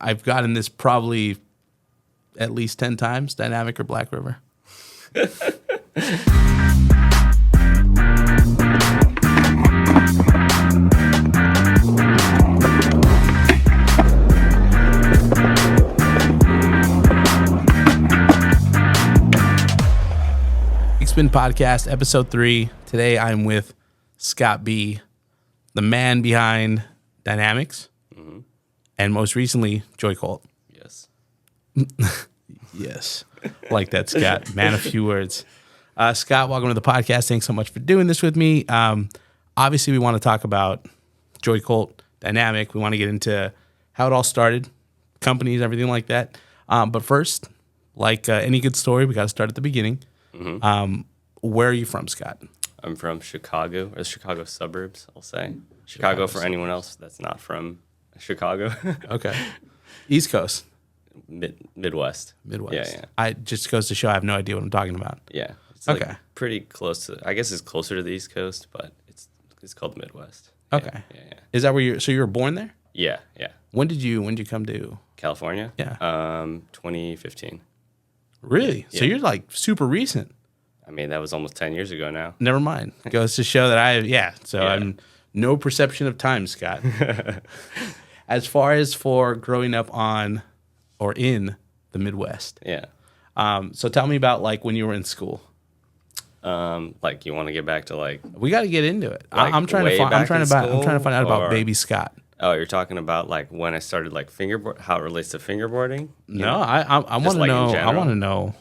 I've gotten this probably at least 10 times, Dynamic or Blackriver. Bigspin Podcast, episode 3. Today I'm with Scott B., the man behind Dynamics, and most recently, Joycult. Yes. Yes. Like that, Scott. Man of few words. Scott, welcome to the podcast. Thanks so much for doing this with me. Obviously, we want to talk about Joycult, Dynamic. We want to get into how it all started, companies, everything like that. But first, like any good story, we got to start at the beginning. Where are you from, Scott? I'm from Chicago, or the Chicago suburbs, I'll say. Chicago for anyone else that's not from Chicago. Okay. East Coast. Midwest. Midwest. Yeah. I just goes to show I have no idea what I'm talking about. Yeah. It's okay. Like pretty close to, I guess it's closer to the East Coast, but it's called Midwest. Okay. Yeah. Is that where you were born there? Yeah. When did you come to California? Yeah. 2015. Really? Yeah. So you're like super recent. I mean, that was almost 10 years ago now. Never mind. Goes to show that I'm no perception of time, Scott. As far as for growing up on or in the Midwest. Yeah. So tell me about like when you were in school. Like you want to get back to like We got to get into it. Like I'm trying to find out about baby Scott. Oh, you're talking about like when I started like fingerboard, how it relates to fingerboarding? No, I want to like know. in I general? want to know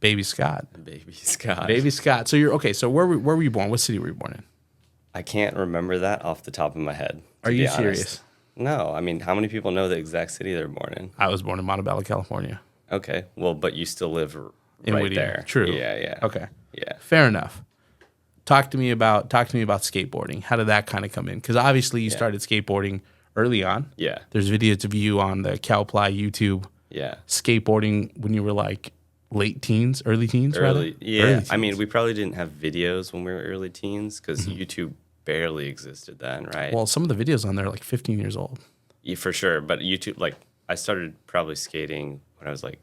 baby Scott. Baby Scott. Baby Scott. So you're okay. So where were you born? What city were you born in? I can't remember that off the top of my head. Are you serious? No. I mean, how many people know the exact city they're born in? I was born in Montebello, California. Okay. Well, but you still live In right Whittier. there. True. Yeah. Okay. Yeah. Fair enough. Talk to me about skateboarding. How did that kind of come in? Because obviously you started skateboarding early on. Yeah. There's videos of you on the Cowply YouTube Yeah. skateboarding when you were like early teens, rather? Yeah. Early teens. I mean, we probably didn't have videos when we were early teens because YouTube barely existed then, right? Well, some of the videos on there are like 15 years old. Yeah, for sure. But YouTube, like, I started probably skating when I was like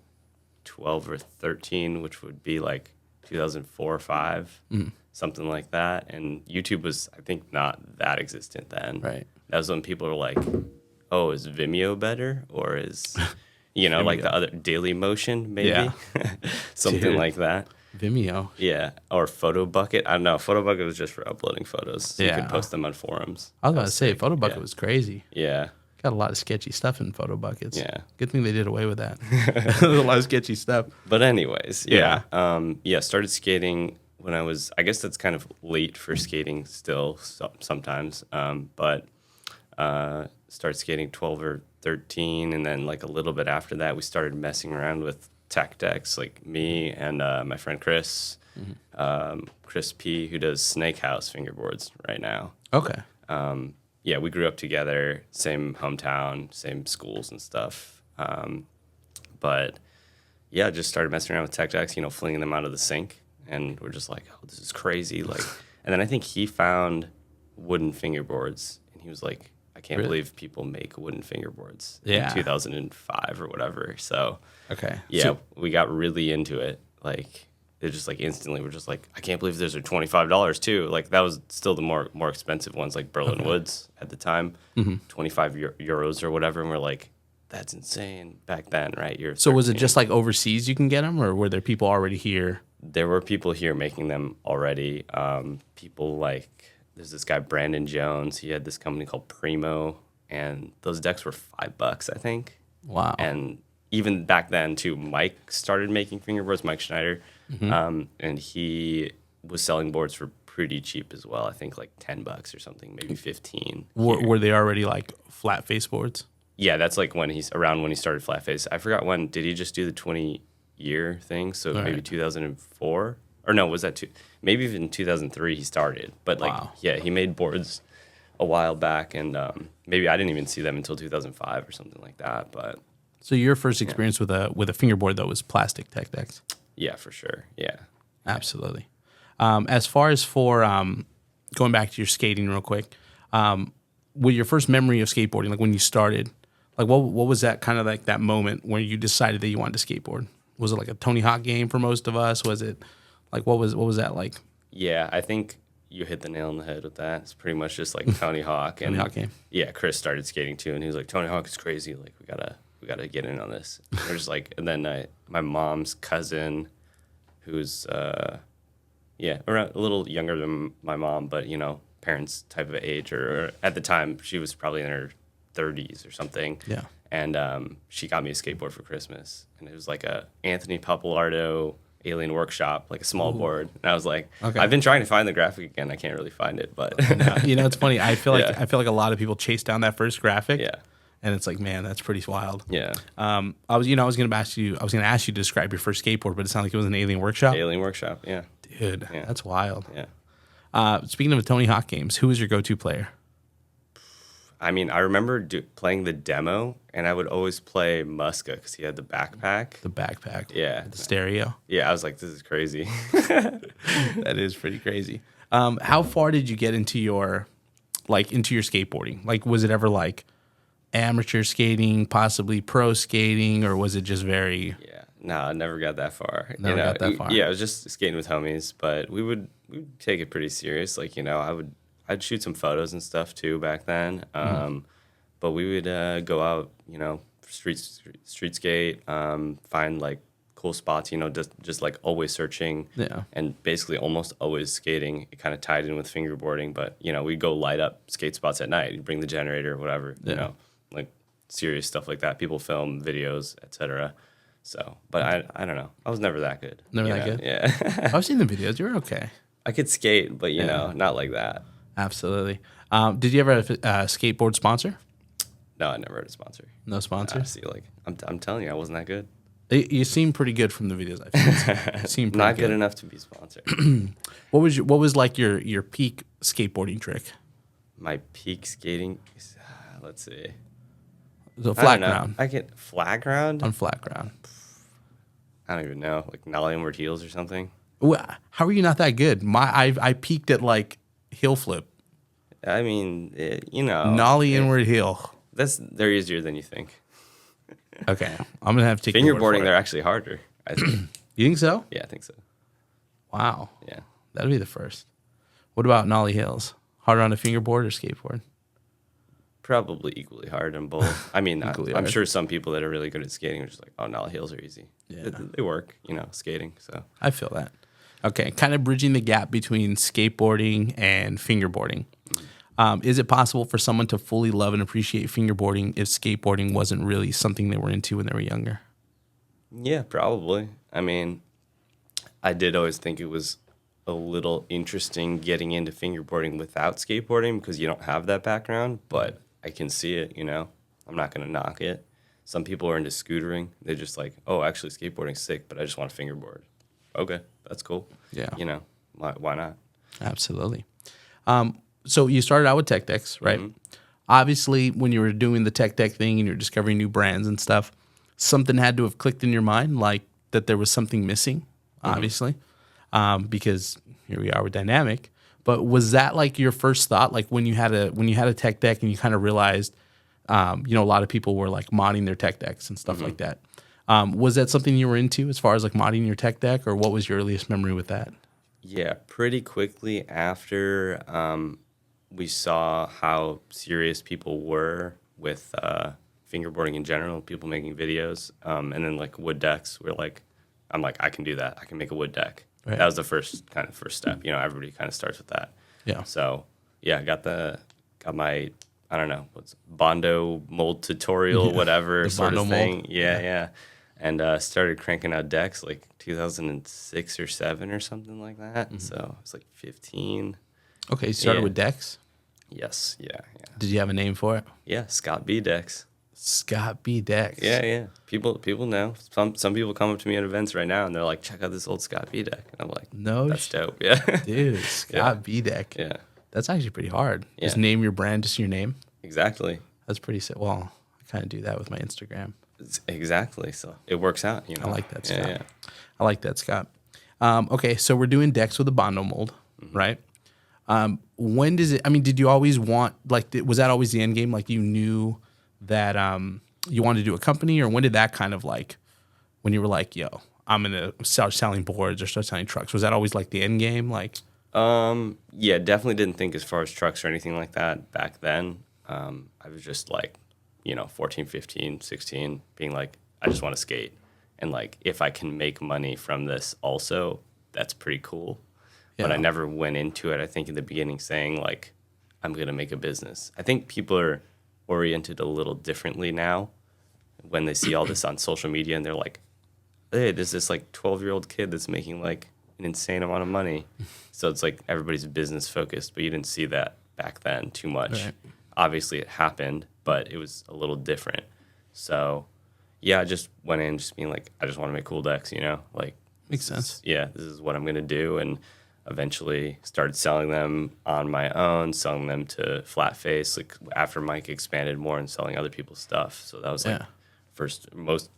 12 or 13, which would be like 2004 or 5, something like that. And YouTube was, I think, not that existent then. Right. That was when people were like, oh, is Vimeo better? Or is, like the other Daily Motion, maybe? Yeah. Something Dude. like that. Vimeo. Yeah. Or Photo Bucket. I don't know. Photo Bucket was just for uploading photos. So you could post them on forums. I was about to say, Photo Bucket was crazy. Yeah. Got a lot of sketchy stuff in Photo Buckets. Yeah. Good thing they did away with that. There's a lot of sketchy stuff. But anyways, yeah. Started skating when I was, I guess that's kind of late for skating still sometimes. But started skating 12 or 13. And then like a little bit after that, we started messing around with tech decks, like me and my friend Chris, Chris P, who does Snake House fingerboards right now. Okay. Yeah, we grew up together, same hometown, same schools and stuff. But yeah, just started messing around with tech decks, flinging them out of the sink. And we're just like, oh, this is crazy. Like, and then I think he found wooden fingerboards. And he was like, I can't believe people make wooden fingerboards in 2005 or whatever. So, okay. Yeah, So, we got really into it. Like, they're just like instantly, we're just like, I can't believe those are $25 too. Like that was still the more expensive ones, like Berlin Woods at the time, 25 euros or whatever. And we're like, that's insane back then, right? so was it just like overseas you can get them, or were there people already here? There were people here making them already. People like, there's this guy, Brandon Jones. He had this company called Primo, and those decks were $5, I think. Wow. And even back then too, Mike started making fingerboards, Mike Schneider. And he was selling boards for pretty cheap as well. I think like $10 or something, maybe 15. Were they already like flat face boards? Yeah, that's like when he started flat face. I forgot when. Did he just do the 20-year thing? So maybe 2004? Or no, was that maybe even 2003 he started. But like, yeah, he made boards a while back, and maybe I didn't even see them until 2005 or something like that. But so your first experience with a fingerboard though was plastic tech decks. Yeah, for sure. Yeah. Absolutely. As far as for going back to your skating real quick, with your first memory of skateboarding, like when you started, Like what was that kind of like that moment where you decided that you wanted to skateboard? Was it like a Tony Hawk game for most of us? Was it like what was that like? Yeah, I think you hit the nail on the head with that. It's pretty much just like Tony Hawk. Tony Hawk game. Yeah, Chris started skating too, and he was like, Tony Hawk is crazy. Like we gotta get in on this. And there's like, and then my mom's cousin, who's around a little younger than my mom, but you know, parents type of age, or at the time she was probably in her 30s or something. Yeah. And she got me a skateboard for Christmas, and it was like a Anthony Papalardo Alien Workshop, like a small board. And I was like, okay. I've been trying to find the graphic again. I can't really find it, but you know, it's funny. I feel like a lot of people chase down that first graphic. Yeah. And it's like, man, that's pretty wild. Yeah. I was gonna ask you to describe your first skateboard, but it sounded like it was an Alien Workshop. Alien Workshop, yeah. Dude, Yeah. that's wild. Yeah. Speaking of Tony Hawk games, who was your go-to player? I mean, I remember playing the demo, and I would always play Muska because he had the backpack. The backpack. Yeah. The stereo. Yeah, I was like, this is crazy. That is pretty crazy. How far did you get into your skateboarding? Like, was it ever like amateur skating, possibly pro skating, or was it just very? Yeah, no, I never got that far. Never got that far. Yeah, I was just skating with homies, but we'd take it pretty serious. Like, you know, I'd shoot some photos and stuff too back then. But we would go out, you know, street skate, find like cool spots, you know, just like always searching. Yeah. And basically almost always skating. It kind of tied in with fingerboarding, but you know, we'd go light up skate spots at night. You'd bring the generator or whatever, you know, like serious stuff like that. People film videos, etc. So, but I don't know. I was never that good. Never that good? Yeah. I've seen the videos. You were okay. I could skate, but you know, not like that. Absolutely. Did you ever have a skateboard sponsor? No, I never had a sponsor. No sponsor? See, like I'm telling you, I wasn't that good. You seem pretty good from the videos I've seen. You seem pretty not good enough to be sponsored. What was like your peak skateboarding trick? My peak skating, let's see. So flat ground. I get flat ground On flat ground. I don't even know, like nollie inward heels or something. How are you not that good? I peaked at like heel flip. I mean, you know, Nollie inward heel. They're easier than you think. Okay, I'm gonna have to take your word Fingerboarding, for they're it. actually harder, I think. You think so? Yeah, I think so. Wow. Yeah. That'd be the first. What about nollie heels? Harder on a fingerboard or skateboard? Probably equally hard on both. I mean, I'm hard. sure some people that are really good at skating are just like, oh, nollie heels are easy. Yeah. They work, you know, skating. So I feel that. Okay, kind of bridging the gap between skateboarding and fingerboarding. Is it possible for someone to fully love and appreciate fingerboarding if skateboarding wasn't really something they were into when they were younger? yeah, probably. I mean, I did always think it was a little interesting getting into fingerboarding without skateboarding because you don't have that background, but I can see it, you know. I'm not going to knock it. Some people are into scootering. They're just like, oh, actually skateboarding's sick, but I just want a fingerboard. Okay, that's cool. Yeah. You know, why not? Absolutely. So you started out with tech decks, right? Mm-hmm. Obviously, when you were doing the tech deck thing and you're discovering new brands and stuff, something had to have clicked in your mind, like that there was something missing, obviously, because here we are with Dynamic. But was that like your first thought, like when you had a tech deck and you kind of realized, you know, a lot of people were like modding their tech decks and stuff like that. Was that something you were into as far as like modding your tech deck, or what was your earliest memory with that? Yeah, pretty quickly after we saw how serious people were with fingerboarding in general, people making videos, and then like wood decks, I'm like, I can do that. I can make a wood deck. Right. That was the first step. You know, everybody kind of starts with that. Yeah. So yeah, I got my, I don't know, what's Bondo mold tutorial, whatever sort Bondo of thing. mold. Yeah. And started cranking out decks like 2006 or 7 or something like that. So I was like 15. Okay, you started Yeah. with decks. Yes, yeah. Did you have a name for it? Yeah, Scott B decks. Scott B decks. Yeah. People know. Some people come up to me at events right now and they're like, check out this old Scott B deck. And I'm like, No, that's dope. Yeah. dude, Scott B deck. Yeah. That's actually pretty hard. Yeah. Just name your brand, just your name. Exactly. That's pretty sick. Well, I kind of do that with my Instagram. Exactly. So it works out, you know. I like that, Scott. Yeah. I like that, Scott. Okay, so we're doing decks with a Bondo mold, right? When does it? I mean, did you always want was that always the end game? Like you knew that you wanted to do a company, or when did that kind of like, when you were like, yo, I'm going to start selling boards or start selling trucks? Was that always like the end game? Like, yeah, definitely didn't think as far as trucks or anything like that back then. I was just like, 14, 15, 16, being like, I just want to skate. And like, if I can make money from this also, that's pretty cool. Yeah. But I never went into it, I think, in the beginning saying like, I'm going to make a business. I think people are oriented a little differently now when they see all this on social media and they're like, hey, there's this like 12-year-old kid that's making like an insane amount of money. So it's like everybody's business focused, but you didn't see that back then too much. Right. Obviously it happened, but it was a little different. So yeah, I just went in just being like, I just want to make cool decks, like makes sense. This is what I'm going to do. And eventually started selling them on my own, selling them to Flat Face, like after Mike expanded more and selling other people's stuff. So that was like first, most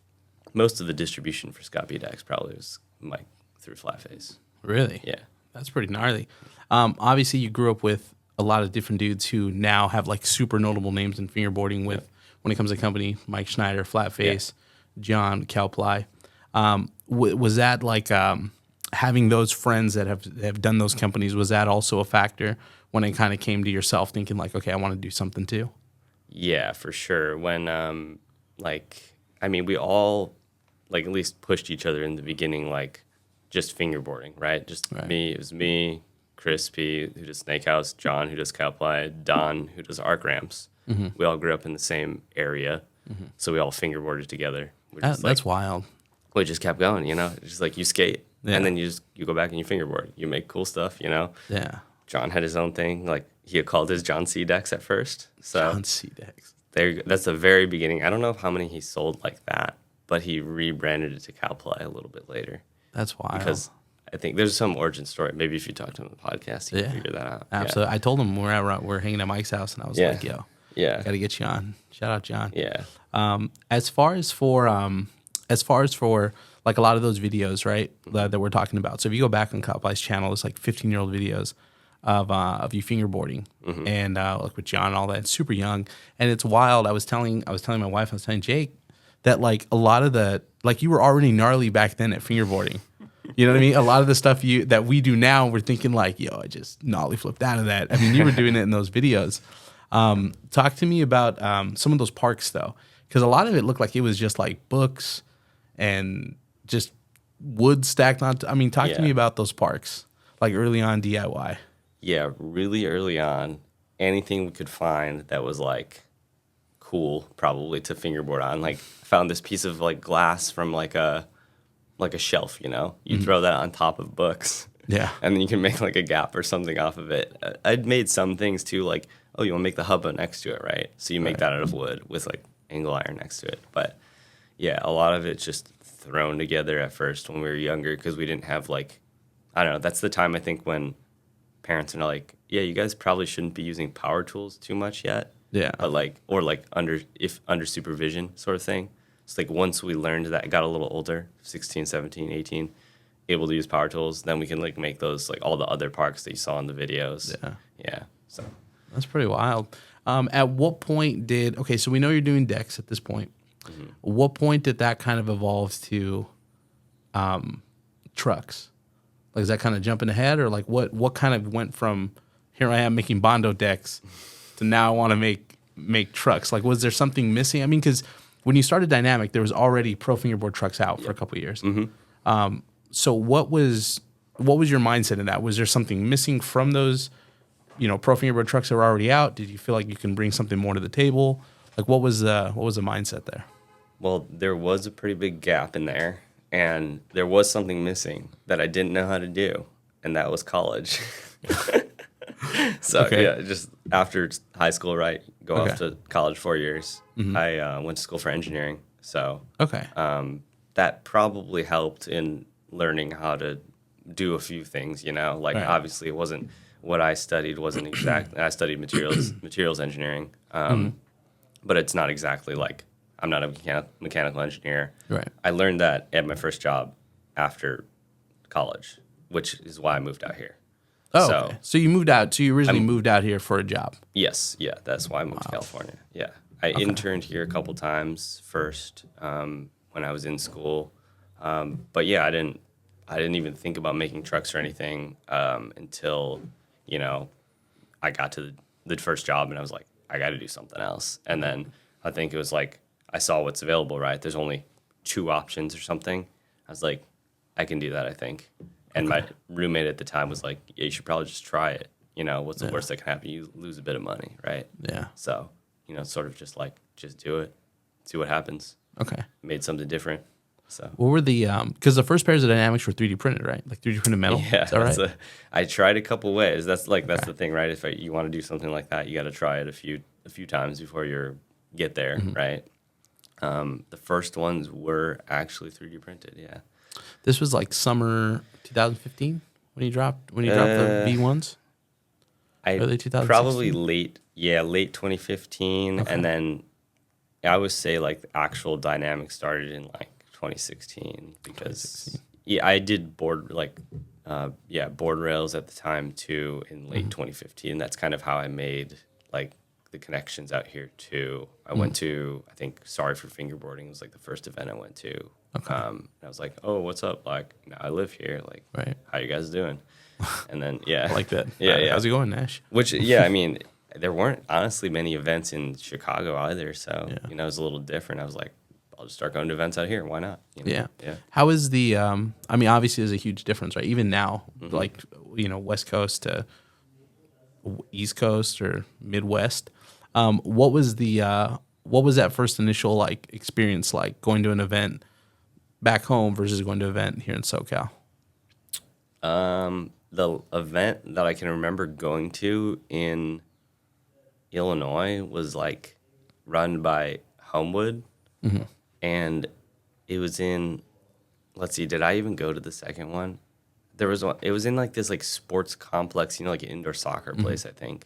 of the distribution for Scott B decks probably was Mike through Flat Face. Really? Yeah. That's pretty gnarly. Obviously you grew up with a lot of different dudes who now have like super notable names in fingerboarding with, when it comes to company, Mike Schneider, Flat Face, John Calply. Was that like having those friends that have done those companies, was that also a factor when it kind of came to yourself thinking like, okay, I want to do something too? Yeah, for sure. When we all like at least pushed each other in the beginning, like just fingerboarding, right? Me, it was me, Chris P, who does Snake House, John, who does Calply, Don, who does arc ramps. Mm-hmm. We all grew up in the same area, so we all fingerboarded together. That's wild. We just kept going, It's just like you skate, and then you go back and you fingerboard. You make cool stuff, Yeah. John had his own thing. Like he called his John C decks at first. So John C decks. That's the very beginning. I don't know how many he sold like that, but he rebranded it to Calply a little bit later. That's wild. Because I think there's some origin story. Maybe if you talk to him on the podcast, you can figure that out. Absolutely. Yeah. I told him we're hanging at Mike's house, and I was like, yo, got to get you on. Shout out, John. Yeah. As far as for like a lot of those videos, right, that we're talking about. So if you go back on Calply's channel, it's like 15-year-old videos of you fingerboarding and like with John and all that. It's super young, and it's wild. I was telling my wife, I was telling Jake that like a lot of the, like you were already gnarly back then at fingerboarding. You know what I mean? A lot of the stuff that we do now, we're thinking like, yo, I just nollie flipped out of that. I mean, you were doing it in those videos. Talk to me about some of those parks though, because a lot of it looked like it was just like books and just wood stacked on. Talk to me about those parks, like early on DIY. Yeah, really early on, anything we could find that was like cool, probably to fingerboard on. Like found this piece of like glass from like a shelf, You throw that on top of books. Yeah. And then you can make like a gap or something off of it. I'd made some things too, like, oh, you want to make the hubba next to it, right? So you make that out of wood with like angle iron next to it. But yeah, a lot of it's just thrown together at first when we were younger because we didn't have like, I don't know, that's the time I think when parents are like, yeah, you guys probably shouldn't be using power tools too much yet. Yeah. But like, or like under supervision sort of thing. It's like once we learned that, got a little older, 16, 17, 18, able to use power tools, then we can like make those like all the other parks that you saw in the videos. Yeah. Yeah. So that's pretty wild. At what point so we know you're doing decks at this point. Mm-hmm. What point did that kind of evolve to trucks? Like, is that kind of jumping ahead, or like what kind of went from here I am making Bondo decks to now I want to make trucks? Like, was there something missing? I mean, because when you started Dynamic, there was already pro fingerboard trucks out for a couple of years. Mm-hmm. So what was your mindset in that? Was there something missing from those, pro fingerboard trucks that were already out? Did you feel like you can bring something more to the table? Like, what was the mindset there? Well, there was a pretty big gap in there, and there was something missing that I didn't know how to do, and that was college. So yeah, just after high school, right? Go off to college 4 years. Mm-hmm. I went to school for engineering, so that probably helped in learning how to do a few things. Obviously it wasn't what I studied wasn't exact. I studied materials engineering, but it's not exactly like I'm not a mechanical engineer. Right. I learned that at my first job after college, which is why I moved out here. Oh, okay. So you moved out. So you originally moved out here for a job. Yes. Yeah. That's why I moved to California. Yeah. I interned here a couple times first when I was in school. But yeah, I didn't even think about making trucks or anything until, you know, I got to the first job and I was like, I got to do something else. And then I think it was like, I saw what's available, right? There's only 2 options or something. I was like, I can do that, I think. And my roommate at the time was like, yeah, you should probably just try it. You know, what's the worst that can happen? You lose a bit of money, right? Yeah. So, you know, sort of just like, just do it, see what happens. Okay. Made something different. So what were the because the first pairs of Dynamics were 3D printed, right? Like 3D printed metal. Yeah, is that right? I tried a couple ways. That's the thing, right? If you want to do something like that, you got to try it a few times before you get there, right? The first ones were actually 3D printed. Yeah. This was like summer 2015 when you dropped the V1s. Early 2016? Probably late 2015, Okay. and then I would say like the actual dynamic started in like 2016 because I did board rails at the time too in late 2015. That's kind of how I made like the connections out here too. I went to, I think Sorry for Fingerboarding was like the first event I went to. Okay. And I was like, oh, what's up? Like, now I live here. Like, Right. how you guys doing? And then I like that. Yeah. How's it going, Nash? Which, I mean, there weren't honestly many events in Chicago either. So, you know, it was a little different. I was like, I'll just start going to events out here. Why not? You know? Yeah. How is the, I mean, obviously there's a huge difference, right? Even now, like, you know, West Coast to East Coast or Midwest. What was that first initial like experience like going to an event back home versus going to an event here in SoCal? The event that I can remember going to in Illinois was like run by Homewood, and it was in. Let's see, did I even go to the second one? There was one. It was in like this like sports complex, you know, like an indoor soccer place, I think,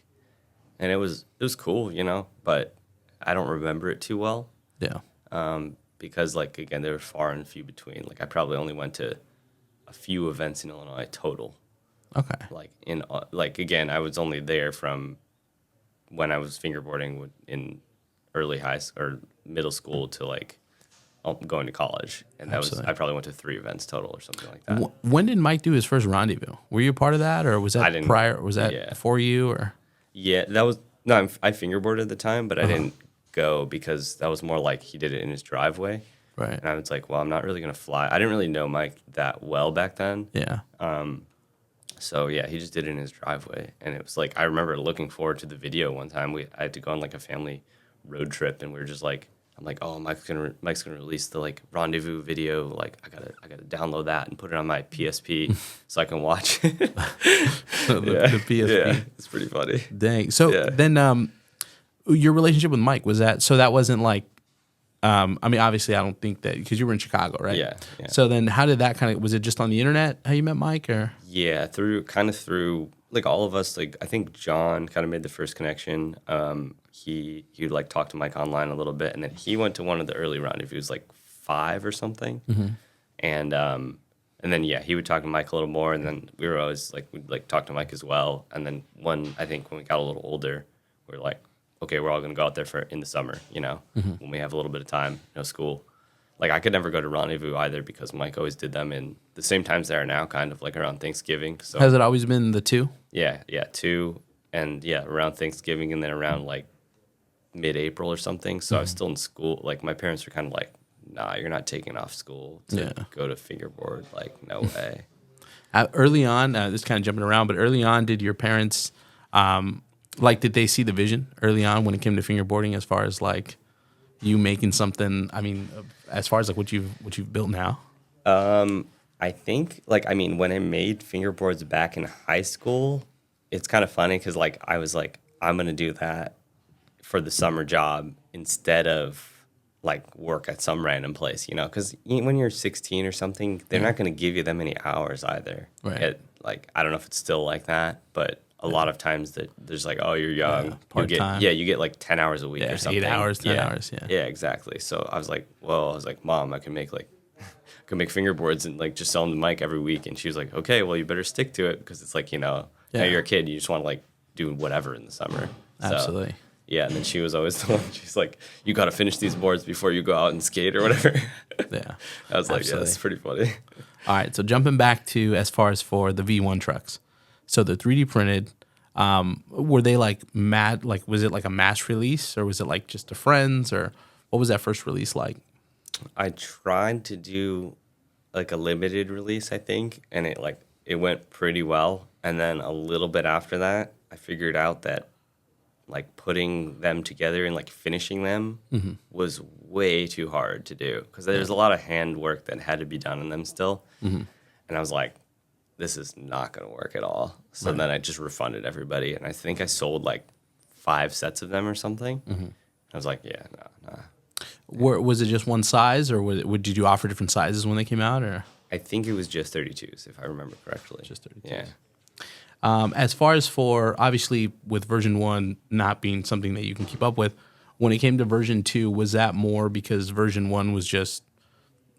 and it was cool, you know, but I don't remember it too well. Yeah. Because like again, they were far and few between. Like I probably only went to a few events in Illinois total. Okay. Like again, I was only there from when I was fingerboarding in early or middle school to like going to college, and I probably went to 3 events total or something like that. When did Mike do his first rendezvous? Were you a part of that, or was that prior? Was that before you, or? Yeah, that was no. I fingerboarded at the time, but I didn't go because that was more like he did it in his driveway. Right. And I was like, well, I'm not really gonna fly. I didn't really know Mike that well back then. Yeah. So yeah, he just did it in his driveway, and it was like I remember looking forward to the video one time. I had to go on like a family road trip, and we were just like, I'm like, oh, Mike's gonna release the like rendezvous video. Like I gotta download that and put it on my PSP so I can watch it. the PSP. Yeah, it's pretty funny. Dang. So then, your relationship with Mike was that? So that wasn't like. I mean, obviously, I don't think that because you were in Chicago, right? Yeah. So then, how did that was it just on the internet how you met Mike, or? Yeah, through like all of us. Like I think John kind of made the first connection. He would like talk to Mike online a little bit, and then he went to one of the early rendezvous, like 5 or something, and then he would talk to Mike a little more, and then we were always like we'd like talk to Mike as well, and then I think when we got a little older, we were like, okay, we're all gonna go out there in the summer, you know, when we have a little bit of time, no school. Like I could never go to rendezvous either because Mike always did them in the same times they are now, kind of like around Thanksgiving. So has it always been the 2? Yeah, 2, and around Thanksgiving, and then around like mid-April or something. So I was still in school. Like my parents were kind of like, nah, you're not taking off school to go to fingerboard. Like no way. Early on, this kind of jumping around, but early on, did your parents did they see the vision early on when it came to fingerboarding as far as like you making something? I mean, as far as like what you've built now. I think when I made fingerboards back in high school, it's kind of funny because like I was like, I'm gonna do that for the summer job instead of like work at some random place, you know, because when you're 16 or something, they're not going to give you that many hours either. Right. I don't know if it's still like that, but a lot of times that there's like, oh, you're young. Part-time. You get like 10 hours a week or something. 8 hours, 10 hours. Yeah. Yeah, exactly. So I was like, Mom, I can make fingerboards and like just sell them to Mike every week. And she was like, okay, well, you better stick to it because it's like, you know, now you're a kid. You just want to like do whatever in the summer. Absolutely. Yeah, and then she was always the one. She's like, "You got to finish these boards before you go out and skate or whatever." Yeah, I was like, "Yeah, that's pretty funny." All right, so jumping back to as far as for the V1 trucks, so they're 3D printed. Were they like mad? Like, was it like a mass release, or was it like just to friends, or what was that first release like? I tried to do like a limited release, I think, and it went pretty well. And then a little bit after that, I figured out that like putting them together and like finishing them was way too hard to do because there's a lot of hand work that had to be done in them still. And I was like, this is not going to work at all. So then I just refunded everybody. And I think I sold like 5 sets of them or something. I was like, yeah, no. Was it just one size, or did you offer different sizes when they came out? Or I think it was just 32s, if I remember correctly. Just 32s. Yeah. As far as for, obviously, with version 1 not being something that you can keep up with, when it came to version 2, was that more because version 1 was just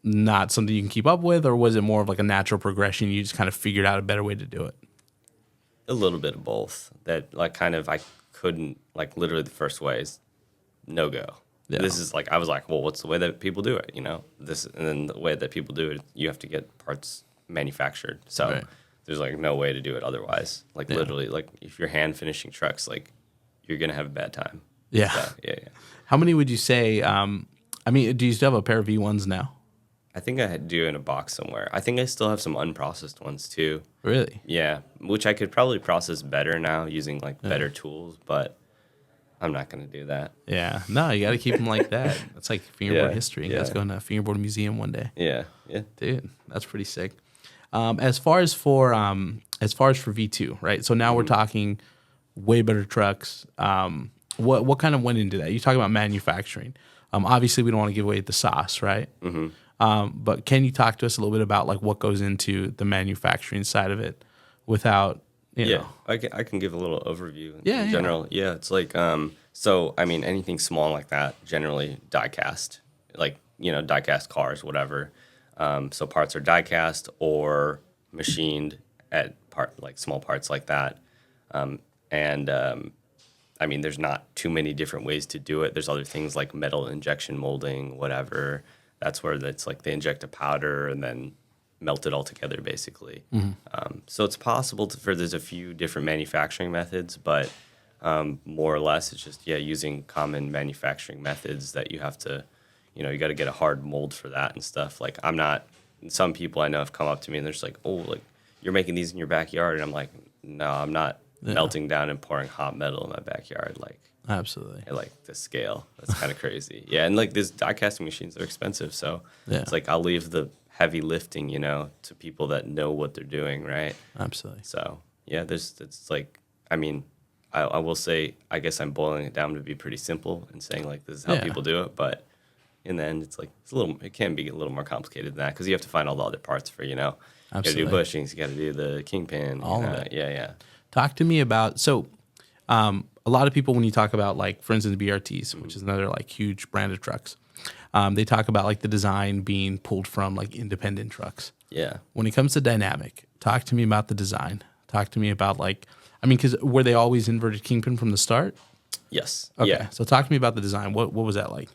not something you can keep up with, or was it more of like a natural progression? You just kind of figured out a better way to do it? A little bit of both. That, like, kind of, I couldn't, like, literally the first way is no go. Yeah. This is like, I was like, well, what's the way that people do it? You know, this, and then the way that people do it, you have to get parts manufactured. So there's like no way to do it otherwise. Like literally, like if you're hand finishing trucks, like you're going to have a bad time. Yeah. So, yeah. How many would you say, I mean, do you still have a pair of V1s now? I think I do in a box somewhere. I think I still have some unprocessed ones too. Really? Yeah. Which I could probably process better now using like better tools, but I'm not going to do that. Yeah. No, you got to keep them like that. That's like fingerboard history. You guys go in a fingerboard museum one day. Yeah. Dude, that's pretty sick. As far as for V2, right? So now we're talking way better trucks. What kind of went into that? You talk about manufacturing. Obviously, we don't want to give away the sauce, right? But can you talk to us a little bit about like what goes into the manufacturing side of it without... You know. I can give a little overview in general. Yeah, it's like, so, I mean, anything small like that, generally die cast, like, you know, die cast cars, whatever. So parts are die cast or machined at like small parts like that. I mean, there's not too many different ways to do it. There's other things like metal injection molding, whatever. That's where it's like they inject a powder and then melt it all together, basically. So it's possible there's a few different manufacturing methods, but more or less it's just, using common manufacturing methods that you have to, you know, you got to get a hard mold for that and stuff. Like some people I know have come up to me and they're just like, oh, like you're making these in your backyard. And I'm like, no, I'm not melting down and pouring hot metal in my backyard. Like, absolutely. I like the scale. That's kind of crazy. Yeah. And like these die casting machines are expensive. So it's like, I'll leave the heavy lifting, you know, to people that know what they're doing, right? Absolutely. So it's like, I mean, I will say, I guess I'm boiling it down to be pretty simple and saying like this is how people do it, but in the end, it's like it can be a little more complicated than that because you have to find all the other parts for, you know, absolutely. You got to do bushings, you got to do the kingpin, all of it. Yeah. Talk to me about a lot of people when you talk about like, for instance, BRTs, which is another like huge brand of trucks. They talk about like the design being pulled from like independent trucks. Yeah. When it comes to Dynamic, talk to me about the design. Talk to me about like, I mean, because were they always inverted kingpin from the start? Yes. Okay. Yeah. So talk to me about the design. What was that like?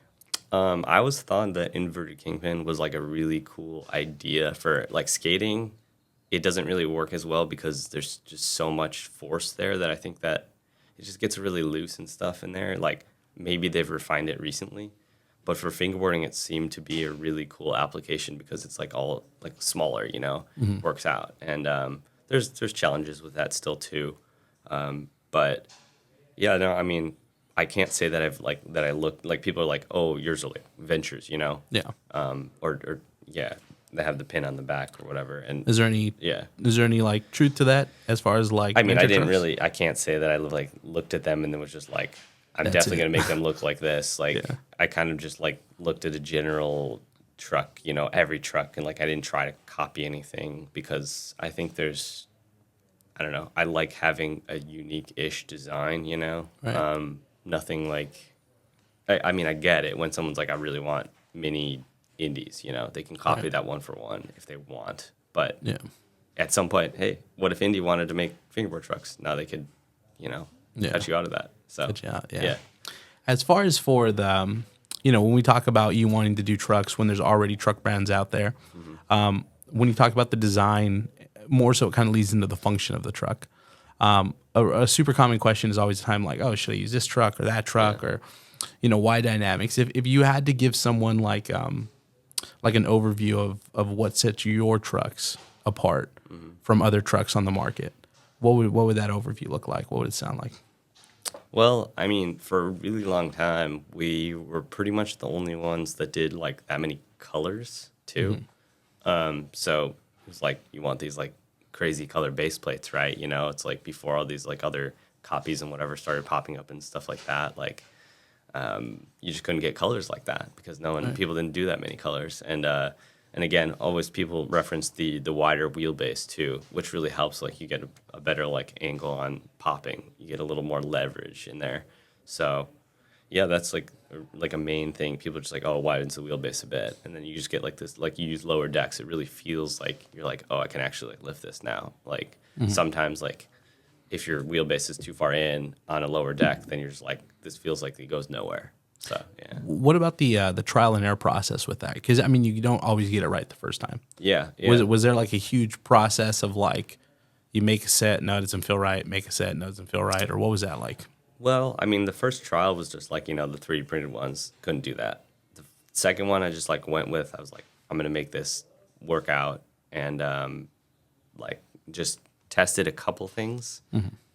I always thought that inverted kingpin was like a really cool idea for like skating. It doesn't really work as well because there's just so much force there that I think that it just gets really loose and stuff in there. Like maybe they've refined it recently. But for fingerboarding, it seemed to be a really cool application because it's like all like smaller, you know, works out. And there's challenges with that still too. But yeah, no, I mean, I can't say that I look like people are like, oh, yours are like ventures, you know? Yeah. Or they have the pin on the back or whatever. And is there any like truth to that as far as like? I mean, I can't say that I like looked at them and then was just like, I'm definitely going to make them look like this. Like, I kind of just like looked at a general truck, you know, every truck. And like, I didn't try to copy anything because I think I don't know. I like having a unique-ish design, you know? Right. Nothing like, I mean, I get it when someone's like, I really want mini indies, you know? They can copy that one for one if they want. But at some point, hey, what if Indy wanted to make fingerboard trucks? Now they could, you know, cut you out of that. So, yeah. As far as for the, when we talk about you wanting to do trucks, when there's already truck brands out there, when you talk about the design, more so it kind of leads into the function of the truck. A super common question is always the time like, oh, should I use this truck or that truck or, why dynamics? If you had to give someone like an overview of what sets your trucks apart from other trucks on the market, what would that overview look like? What would it sound like? Well, I mean, for a really long time, we were pretty much the only ones that did like that many colors too. So it was like you want these like crazy color base plates, right? It's like before all these like other copies and whatever started popping up and stuff like that. Like you just couldn't get colors like that because people didn't do that many colors. And again, always people reference the wider wheelbase too, which really helps. Like you get a better like angle on popping. You get a little more leverage in there. So yeah, that's like a main thing. People are just like, oh, widens the wheelbase a bit, and then you just get like this. Like you use lower decks, it really feels like you're like, oh, I can actually like lift this now. Like sometimes like if your wheelbase is too far in on a lower deck, then you're just like, this feels like it goes nowhere. So yeah. What about the trial and error process with that? Because I mean, you don't always get it right the first time. Yeah. Was there like a huge process of like you make a set, no, it doesn't feel right. Make a set, no, it doesn't feel right, or what was that like? Well, I mean, the first trial was just like the 3D printed ones couldn't do that. The second one I just like went with. I was like, I'm gonna make this work out, and like just tested a couple things,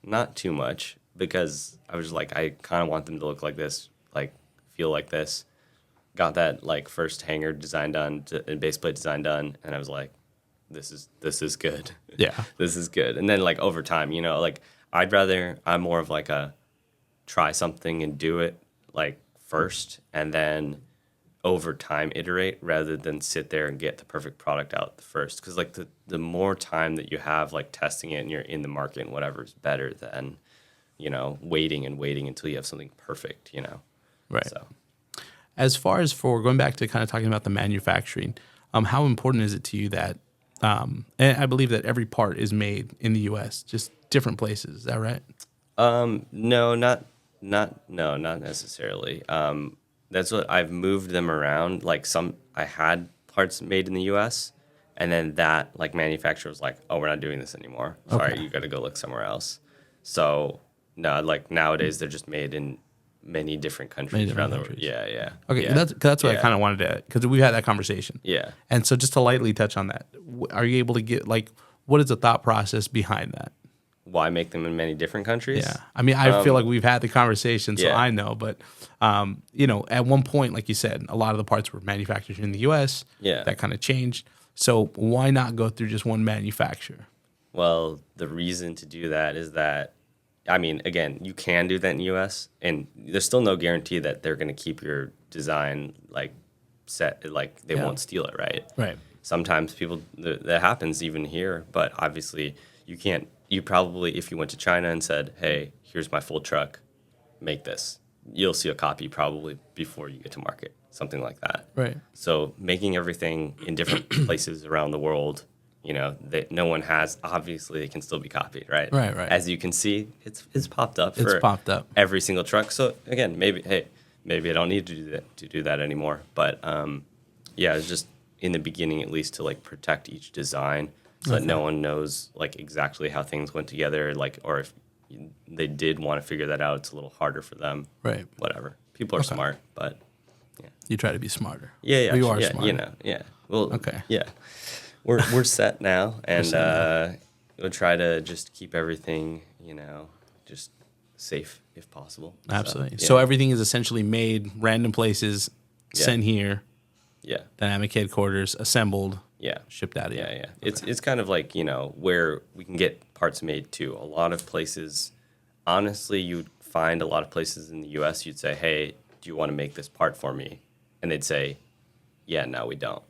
not too much, because I was just like, I kind of want them to look like this, like feel like this. Got that like first hanger design done and base plate design done, and I was like, this is good. Yeah, this is good. And then like over time, like I'm more of like a try something and do it like first, and then over time iterate rather than sit there and get the perfect product out the first. Because like the more time that you have like testing it and you're in the market and whatever is better than waiting until you have something perfect. Right. So as far as for going back to kind of talking about the manufacturing, how important is it to you that and I believe that every part is made in the U.S., just different places. Is that right? No, not necessarily. That's what I've moved them around. Like I had parts made in the U.S., and then that like manufacturer was like, oh, we're not doing this anymore. Sorry, you got to go look somewhere else. So no, like nowadays they're just made in many different countries around the world. Yeah. Okay, yeah. That's what I kind of wanted to, because we had that conversation. Yeah. And so just to lightly touch on that, are you able to get like, what is the thought process behind that? Why make them in many different countries? Yeah. I mean, I feel like we've had the conversation, so I know. But, at one point, like you said, a lot of the parts were manufactured in the U.S. Yeah. That kind of changed. So why not go through just one manufacturer? Well, the reason to do that is that, I mean, again, you can do that in the U.S., and there's still no guarantee that they're going to keep your design, like, set, like, they won't steal it, right? Right. Sometimes that happens even here, but obviously you probably, if you went to China and said, hey, here's my full truck, make this, you'll see a copy probably before you get to market, something like that. Right. So making everything in different places around the world, that no one has, obviously it can still be copied, right? Right. As you can see, it's popped up every single truck. So again, maybe I don't need to do that anymore. But it's just in the beginning, at least, to like protect each design, so that no one knows like exactly how things went together, like, or if they did want to figure that out, it's a little harder for them. Right. Whatever. People are smart, but yeah. You try to be smarter. Yeah. You are smart. Yeah. Well. Okay. Yeah. We're set now, and we'll try to just keep everything, just safe if possible. Absolutely. So everything is essentially made random places, sent here. Yeah. Dynamic headquarters, assembled. Yeah. Shipped out of here. Yeah. It's kind of like, where we can get parts made too. A lot of places, honestly, you'd find a lot of places in the U.S., you'd say, hey, do you want to make this part for me? And they'd say, yeah, no, we don't.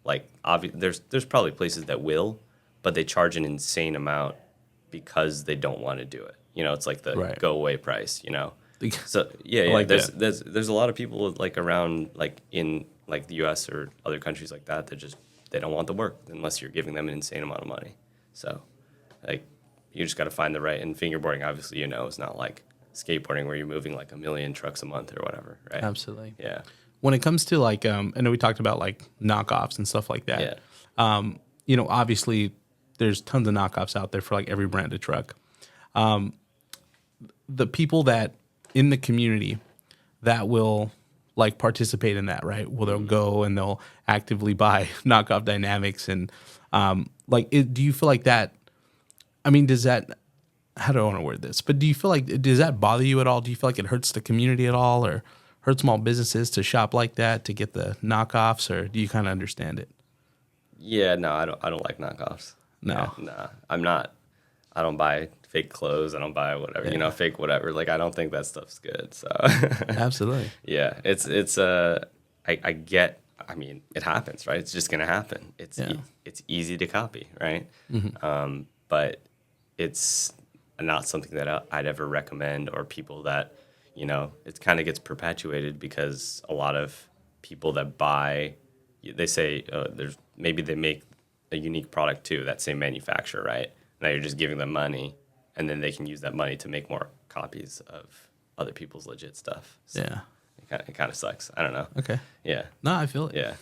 Like, there's probably places that will, but they charge an insane amount because they don't want to do it. It's like the go away price. So there's a lot of people like around like in like the U.S. or other countries like that just they don't want the work unless you're giving them an insane amount of money. So like you just got to find the right, and fingerboarding obviously is not like skateboarding where you're moving like 1 million trucks a month or whatever, right? Absolutely. Yeah. When it comes to like, I know we talked about like knockoffs and stuff like that. Yeah. You know, obviously there's tons of knockoffs out there for like every brand of truck. The people that in the community that will like participate in that, right? Well, they'll go and they'll actively buy knockoff dynamics and do you feel like that? I mean, does that? How do I want to word this? But do you feel like does that bother you at all? Do you feel like it hurts the community at all, or hurts small businesses to shop like that to get the knockoffs, or do you kind of understand it? Yeah, no, I don't like knockoffs. No. Yeah, nah, I'm not. I don't buy fake clothes. I don't buy whatever, fake whatever. Like, I don't think that stuff's good. So Absolutely. Yeah, I get. I mean, it happens, right? It's just gonna happen. It's easy to copy, right? Mm-hmm. But it's not something that I'd ever recommend, or people that, it kind of gets perpetuated because a lot of people that buy, they say maybe they make a unique product too, that same manufacturer, right? Now you're just giving them money, and then they can use that money to make more copies of other people's legit stuff. So Yeah. It kind of sucks. I don't know. Okay. Yeah. No, I feel it. Yeah.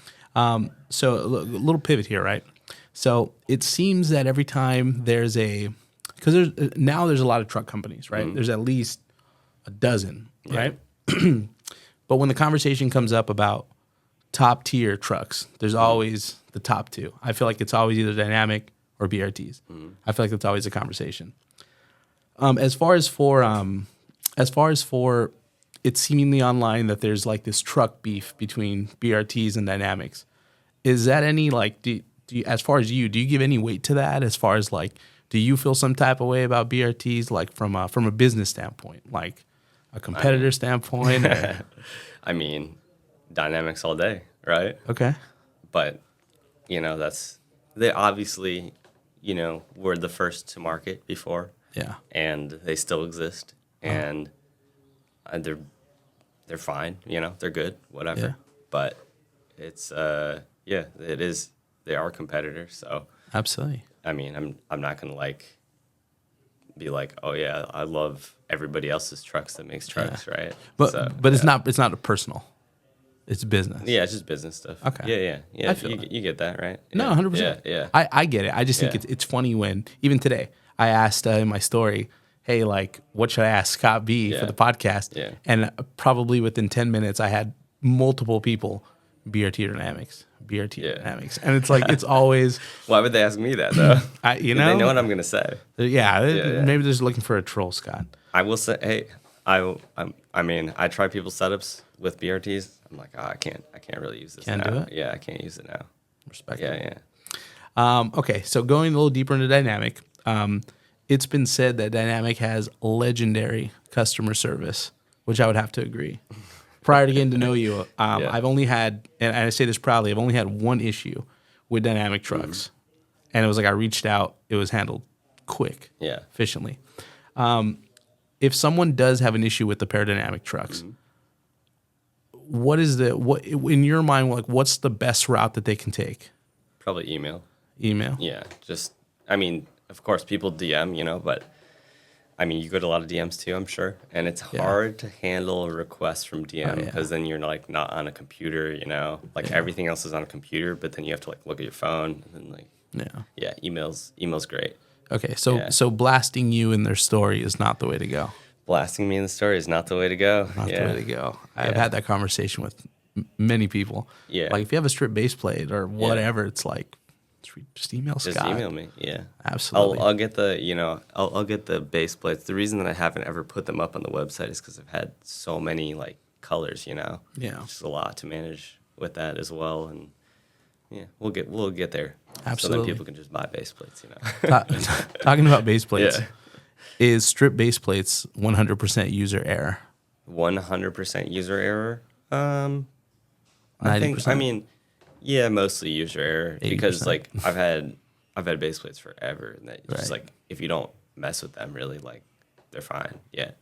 So a little pivot here, right? So it seems that every time there's because there's a lot of truck companies, right? Mm-hmm. There's at least a dozen, right? But when the conversation comes up about top tier trucks, there's always the top two. I feel like it's always either Dynamic or BRTs. I feel like that's always a conversation. As far as for it's seemingly online that there's like this truck beef between BRTs and Dynamics. Is that any like do you, as far as do you give any weight to that? As far as like, do you feel some type of way about BRTs, like from a business standpoint, like a competitor standpoint? Or? I mean, Dynamics all day, right? Okay. But they obviously, were the first to market before. Yeah. And they still exist, and they're fine. They're good, whatever. Yeah. But it's it is. They are competitors, so Absolutely. I mean, I'm not gonna be like, oh yeah, I love everybody else's trucks that makes trucks, right? But it's not a personal. It's business. Yeah, it's just business stuff. Okay. Yeah. I feel You get that, right? No, 100%. Yeah. I get it. I just think it's funny when, even today, I asked in my story, hey, like, what should I ask Scott B for the podcast? Yeah. And probably within 10 minutes, I had multiple people, BRT Dynamics. Dynamics. And it's like, it's always. Why would they ask me that, though? They know what I'm going to say. Yeah, maybe they're just looking for a troll, Scott. I will say, hey, I mean, I try people's setups with BRTs. I'm like, I can't really use this Can't now. do it? Yeah, I can't use it now. Respect. Yeah. Okay, so going a little deeper into Dynamic, it's been said that Dynamic has legendary customer service, which I would have to agree. Prior to getting to know you, I've only had, and I say this proudly, I've only had one issue with Dynamic trucks. And it was like I reached out, it was handled quick, efficiently. If someone does have an issue with the pair of Dynamic trucks, what in your mind, like, what's the best route that they can take? Probably email. Email? Yeah, I mean, of course, people DM, but I mean, you get a lot of DMs too, I'm sure. And it's hard to handle requests from DM because then you're like not on a computer, like everything else is on a computer, but then you have to like look at your phone and then email's great. Okay, so blasting you in their story is not the way to go. Blasting me in the story is not the way to go. Not the way to go. I've had that conversation with many people. Yeah. Like if you have a strip base plate or whatever, it's like, just email Scott. Just email me. Yeah. Absolutely. I'll get I'll get the base plates. The reason that I haven't ever put them up on the website is because I've had so many like colors, Yeah. It's a lot to manage with that as well. And we'll get there. Absolutely. So then people can just buy base plates, Talking about base plates. Yeah. Is strip base plates 100% user error? 100% user error? I 90%? Mostly user error 80%. because like I've had base plates forever, and that just like if you don't mess with them really, like they're fine. Yeah.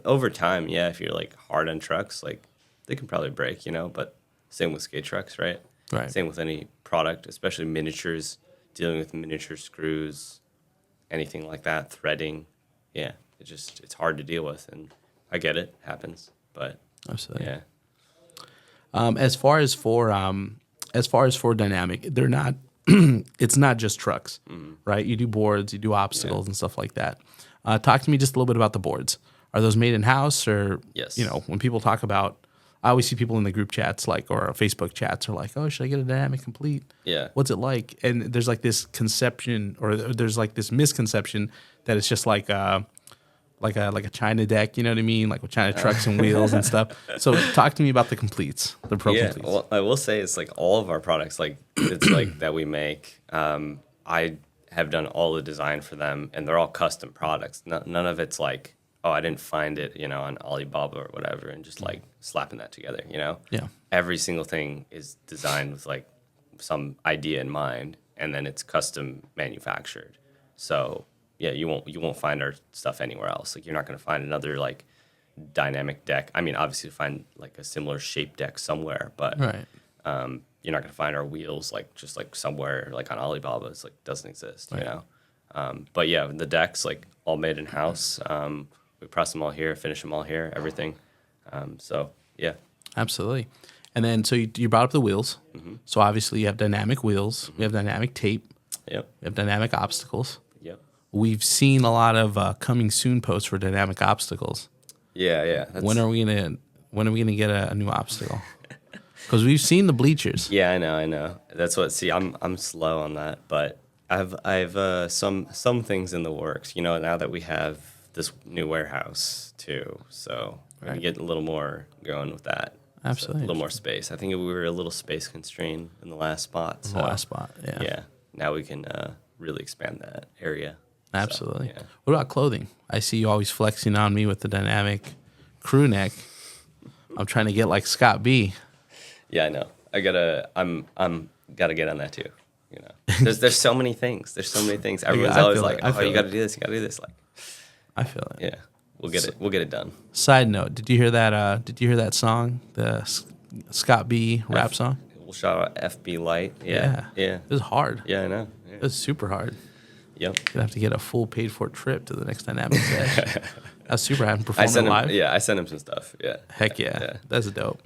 Over time, if you're like hard on trucks, like they can probably break, but same with skate trucks, right? Right. Same with any product, especially miniatures, dealing with miniature screws, anything like that, threading. Yeah, it's hard to deal with, and I get it. Happens. But Absolutely. yeah. As far as for Dynamic, they're not. It's not just trucks, right? You do boards, you do obstacles, and stuff like that. Talk to me just a little bit about the boards. Are those made in house, or Yes. when people talk about? I always see people in the group chats, or Facebook chats, are like, "Oh, should I get a Dynamic Complete? Yeah. What's it like?" And there's like this conception, or there's like this misconception that it's just like a China deck, you know what I mean? Like with China trucks and wheels and stuff. So talk to me about the completes, the Pro completes. Well, I will say it's like all of our products, like it's like that we make. I have done all the design for them, and they're all custom products. None of it's like, oh, I didn't find it, on Alibaba or whatever, and just like slapping that together, Yeah. Every single thing is designed with like some idea in mind, and then it's custom manufactured. So yeah, you won't find our stuff anywhere else. Like you're not going to find another like dynamic deck. I mean, obviously find like a similar shape deck somewhere, but Right. You're not going to find our wheels like just like somewhere like on Alibaba. It's like doesn't exist, Right. But yeah, the decks like all made in house. We press them all here, finish them all here, everything. So yeah. Absolutely. And then, so you brought up the wheels. So obviously you have dynamic wheels. We have dynamic tape. Yep. We have dynamic obstacles. Yep. We've seen a lot of coming soon posts for dynamic obstacles. Yeah. When are we gonna get a new obstacle? Because we've seen the bleachers. Yeah, I know. That's what. See, I'm slow on that, but I've some things in the works. Now that we have this new warehouse too, so we're gonna get a little more going with that. Absolutely. So a little more space. I think we were a little space constrained in the last spot. So, Yeah. Yeah. Now we can really expand that area. Absolutely. So, yeah. What about clothing? I see you always flexing on me with the dynamic crew neck. I'm trying to get like Scott B. Yeah, I know. I'm gotta get on that too. There's so many things. Everyone's I always feel like, it. I oh, feel you it. gotta do this. You gotta do this. Like, I feel it. yeah, we'll get it done. Side note: Did you hear that? Did you hear that song, the Scott B rap song? We'll shout out FB Light. Yeah. It was hard. Yeah, I know. Yeah. It was super hard. Yep. Gonna have to get a full paid for trip to the next Dynamic Sesh. That's super. I haven't performed live. I sent him some stuff. Yeah. Heck yeah. That's dope.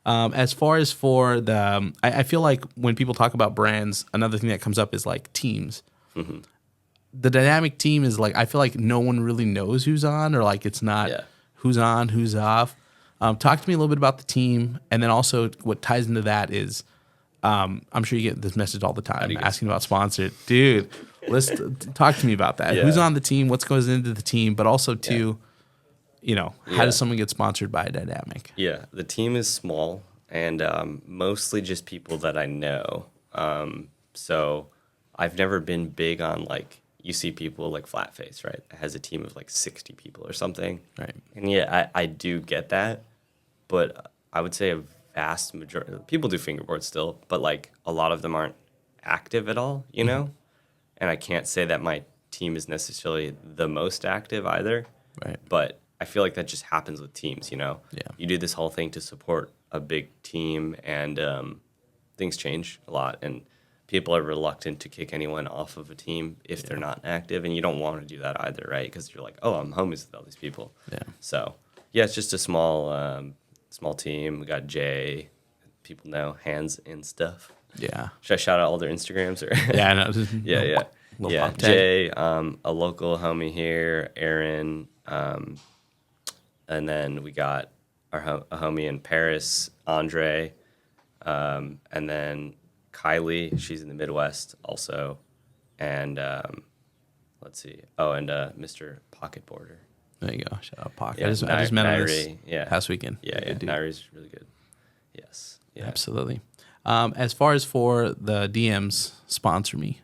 As far as for the, I feel like when people talk about brands, another thing that comes up is like teams. The dynamic team is like, I feel like no one really knows who's on, or like it's not who's on, who's off. Talk to me a little bit about the team, and then also what ties into that is, I'm sure you get this message all the time asking about sponsored. Dude, let's talk to me about that. Yeah. Who's on the team? What goes into the team? But also too, how does someone get sponsored by a dynamic? Yeah, the team is small and mostly just people that I know. So I've never been big on like, you see people like Flatface, right? It has a team of like 60 people or something. Right. And yeah, I do get that, but I would say a vast majority people do fingerboard still, but like a lot of them aren't active at all, And I can't say that my team is necessarily the most active either. Right. But I feel like that just happens with teams, Yeah. You do this whole thing to support a big team, and things change a lot, and people are reluctant to kick anyone off of a team if they're not active, and you don't want to do that either, right? Because you're like, oh, I'm homies with all these people. Yeah. So yeah, it's just a small team. We got Jay, people know, Hands and stuff. Yeah. Should I shout out all their Instagrams or? Yeah, I know. Yeah. Little pop tag. Jay, a local homie here, Aaron, and then we got a homie in Paris, Andre, and then Kylie, she's in the Midwest also, and let's see, and Mr. Pocket Border. There you go. Shout out Pocket. Yeah, I just met him this yeah. past weekend. Yeah, Good dude. Nairi's really good. Yes. Yeah. Absolutely. As far as for the DMs, sponsor me.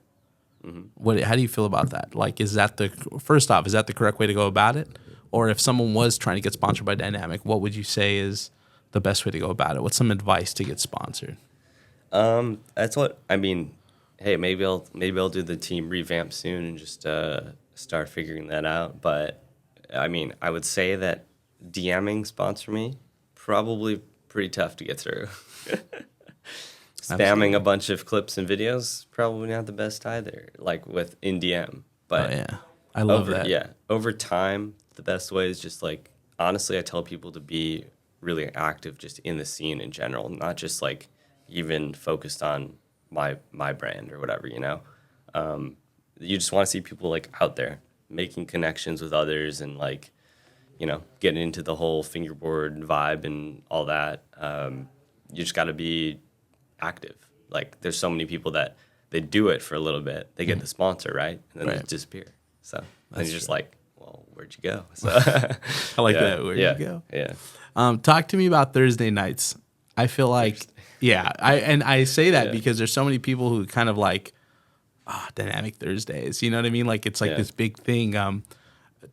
How do you feel about that? Like, is that the correct way to go about it? Or if someone was trying to get sponsored by Dynamic, what would you say is the best way to go about it? What's some advice to get sponsored? That's what I mean. Hey, maybe I'll do the team revamp soon and just start figuring that out. But I mean, I would say that DMing sponsor me, probably pretty tough to get through. Spamming a bunch of clips and videos, probably not the best either. Like in DM, but I love that. Yeah, over time, the best way is just like honestly, I tell people to be really active just in the scene in general, not just like even focused on my brand or whatever, you know. You just want to see people like out there making connections with others and like, you know, getting into the whole fingerboard vibe and all that. You just got to be active. Like there's so many people that they do it for a little bit, they get the sponsor, right? And then they disappear. So then you're just like, well, where'd you go? So I like that. Where'd you go? Yeah. Talk to me about Thursday nights. I feel like, I say that because there's so many people who kind of like, Dynamic Thursdays. You know what I mean? Like it's like this big thing.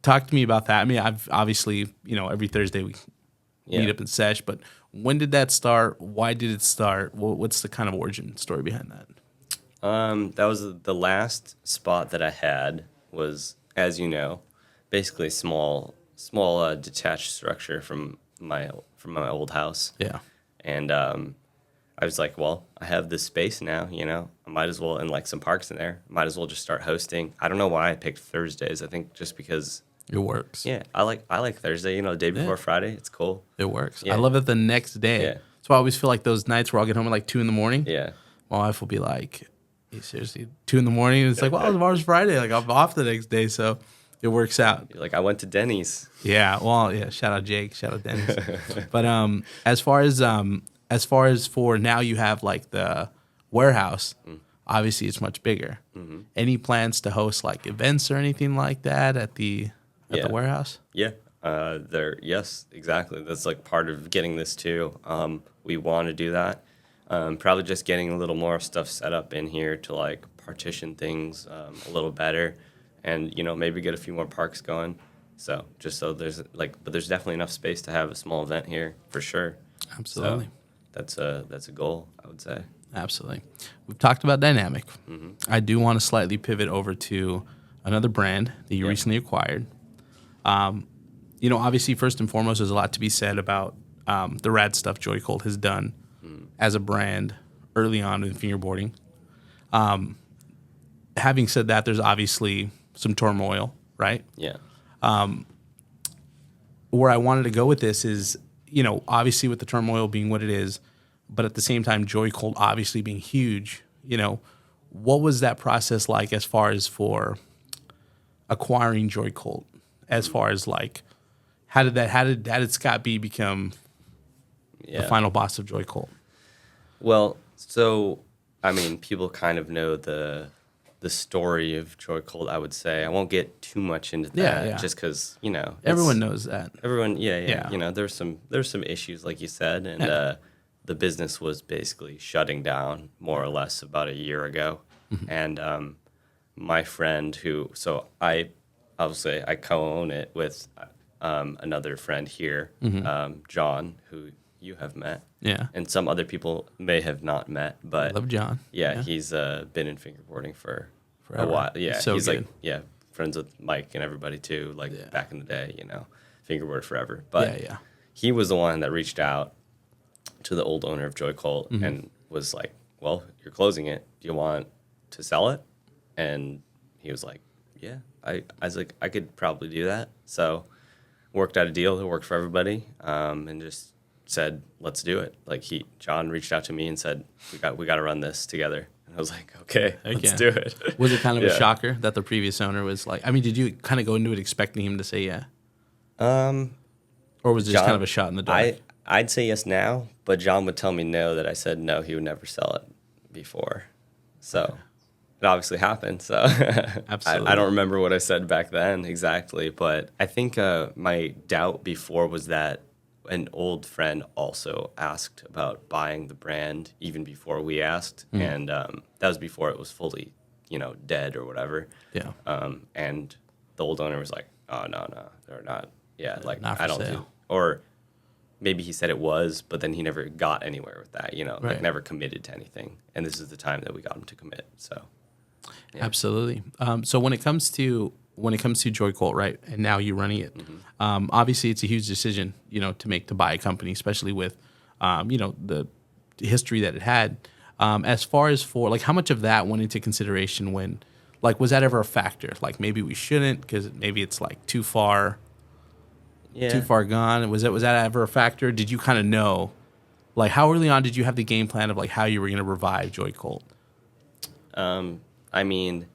Talk to me about that. I mean, I've obviously, you know, every Thursday we meet up and sesh, but when did that start? Why did it start? What's the kind of origin story behind that? That was the last spot that I had was, as you know, basically small detached structure from my old house. Yeah. And I was like, well, I have this space now, you know, I might as well, and like some parks in there, might as well just start hosting. I don't know why I picked Thursdays. I think just because it works. Yeah, I like Thursday, you know, the day before Friday. It's cool. It works. Yeah. I love it the next day. Yeah. So I always feel like those nights where I'll get home at like 2 a.m. Yeah. My wife will be like, hey, seriously, 2 a.m? And it's like, well, tomorrow's Friday. Like I'm off the next day. So it works out. You're like, I went to Denny's. Yeah. Well, yeah. Shout out Jake. Shout out Dennis. But as far as for now, you have like the warehouse. Obviously, it's much bigger. Mm-hmm. Any plans to host like events or anything like that at the warehouse? Yeah. Yes, exactly. That's like part of getting this too. We want to do that. Probably just getting a little more stuff set up in here to like partition things a little better, and you know maybe get a few more parks going. So just so there's like, but there's definitely enough space to have a small event here for sure. Absolutely. So that's a goal, I would say. Absolutely. We've talked about Dynamic. Mm-hmm. I do want to slightly pivot over to another brand that you recently acquired. You know, obviously, first and foremost, there's a lot to be said about the rad stuff Joycult has done as a brand early on in fingerboarding. Having said that, there's obviously some turmoil, right? Yeah. Where I wanted to go with this is, you know, obviously with the turmoil being what it is, but at the same time, Joycult obviously being huge, you know, what was that process like as far as for acquiring Joycult? As far as like, how did Scott B become the final boss of Joycult? Well, so I mean, people kind of know the story of Joycult, I would say. I won't get too much into that, just because, you know, everyone knows that. Everyone, you know, there's some issues, like you said, and the business was basically shutting down more or less about a year ago, and my friend I co-own it with another friend here, John, who you have met. Yeah. And some other people may have not met, but love John. Yeah, he's been in fingerboarding for forever. A while. Yeah, so he's good. like friends with Mike and everybody too, like back in the day, you know, fingerboard forever. But he was the one that reached out to the old owner of Joycult and was like, "Well, you're closing it. Do you want to sell it?" And he was like, "Yeah." I was like, "I could probably do that." So worked out a deal that worked for everybody, and just said, "Let's do it." Like John reached out to me and said, "We got to run this together." And I was like, "Okay, let's do it." Was it kind of a shocker that the previous owner was like? I mean, did you kind of go into it expecting him to say yeah? Or was it just kind of a shot in the dark? I'd say yes now, but John would tell me no, that I said no, he would never sell it before. So it obviously happened. So Absolutely. I don't remember what I said back then exactly, but I think my doubt before was that an old friend also asked about buying the brand even before we asked, and that was before it was fully, you know, dead or whatever. Yeah. And the old owner was like, "Oh no, they're not. Yeah, like not for I don't sale." do." Or maybe he said it was, but then he never got anywhere with that. You know, like never committed to anything. And this is the time that we got him to commit. So. Yeah. Absolutely. So when it comes to Joycult, right, and now you're running it, obviously it's a huge decision, you know, to make to buy a company, especially with, you know, the history that it had. As far as for like, how much of that went into consideration when, like, was that ever a factor? Like maybe we shouldn't because maybe it's like too far, too far gone? Was that ever a factor? Did you kind of know, like, how early on did you have the game plan of like how you were going to revive Joycult? I mean,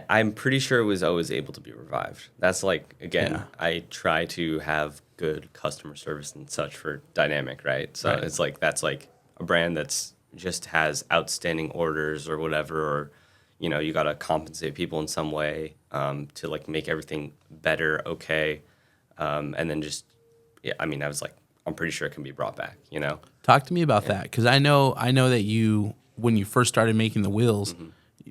I'm pretty sure it was always able to be revived. That's like, again, I try to have good customer service and such for Dynamic, right? So it's like, that's like a brand that's just has outstanding orders or whatever, or, you know, you got to compensate people in some way to like make everything better, okay. And then just, I mean, I was like, I'm pretty sure it can be brought back, you know? Talk to me about that, because I know that you, when you first started making the wheels,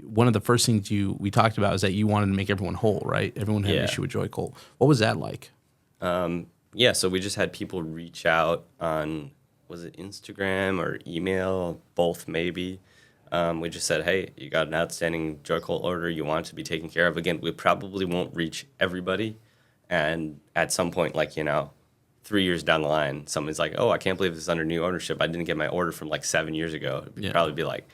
one of the first things we talked about is that you wanted to make everyone whole, right? Everyone had an issue with Joycult. What was that like? So we just had people reach out on, was it Instagram or email, both maybe. We just said, hey, you got an outstanding Joycult order you want it to be taken care of. Again, we probably won't reach everybody. And at some point, like, you know, 3 years down the line, someone's like, oh, I can't believe this is under new ownership. I didn't get my order from like 7 years ago. It'd probably be like,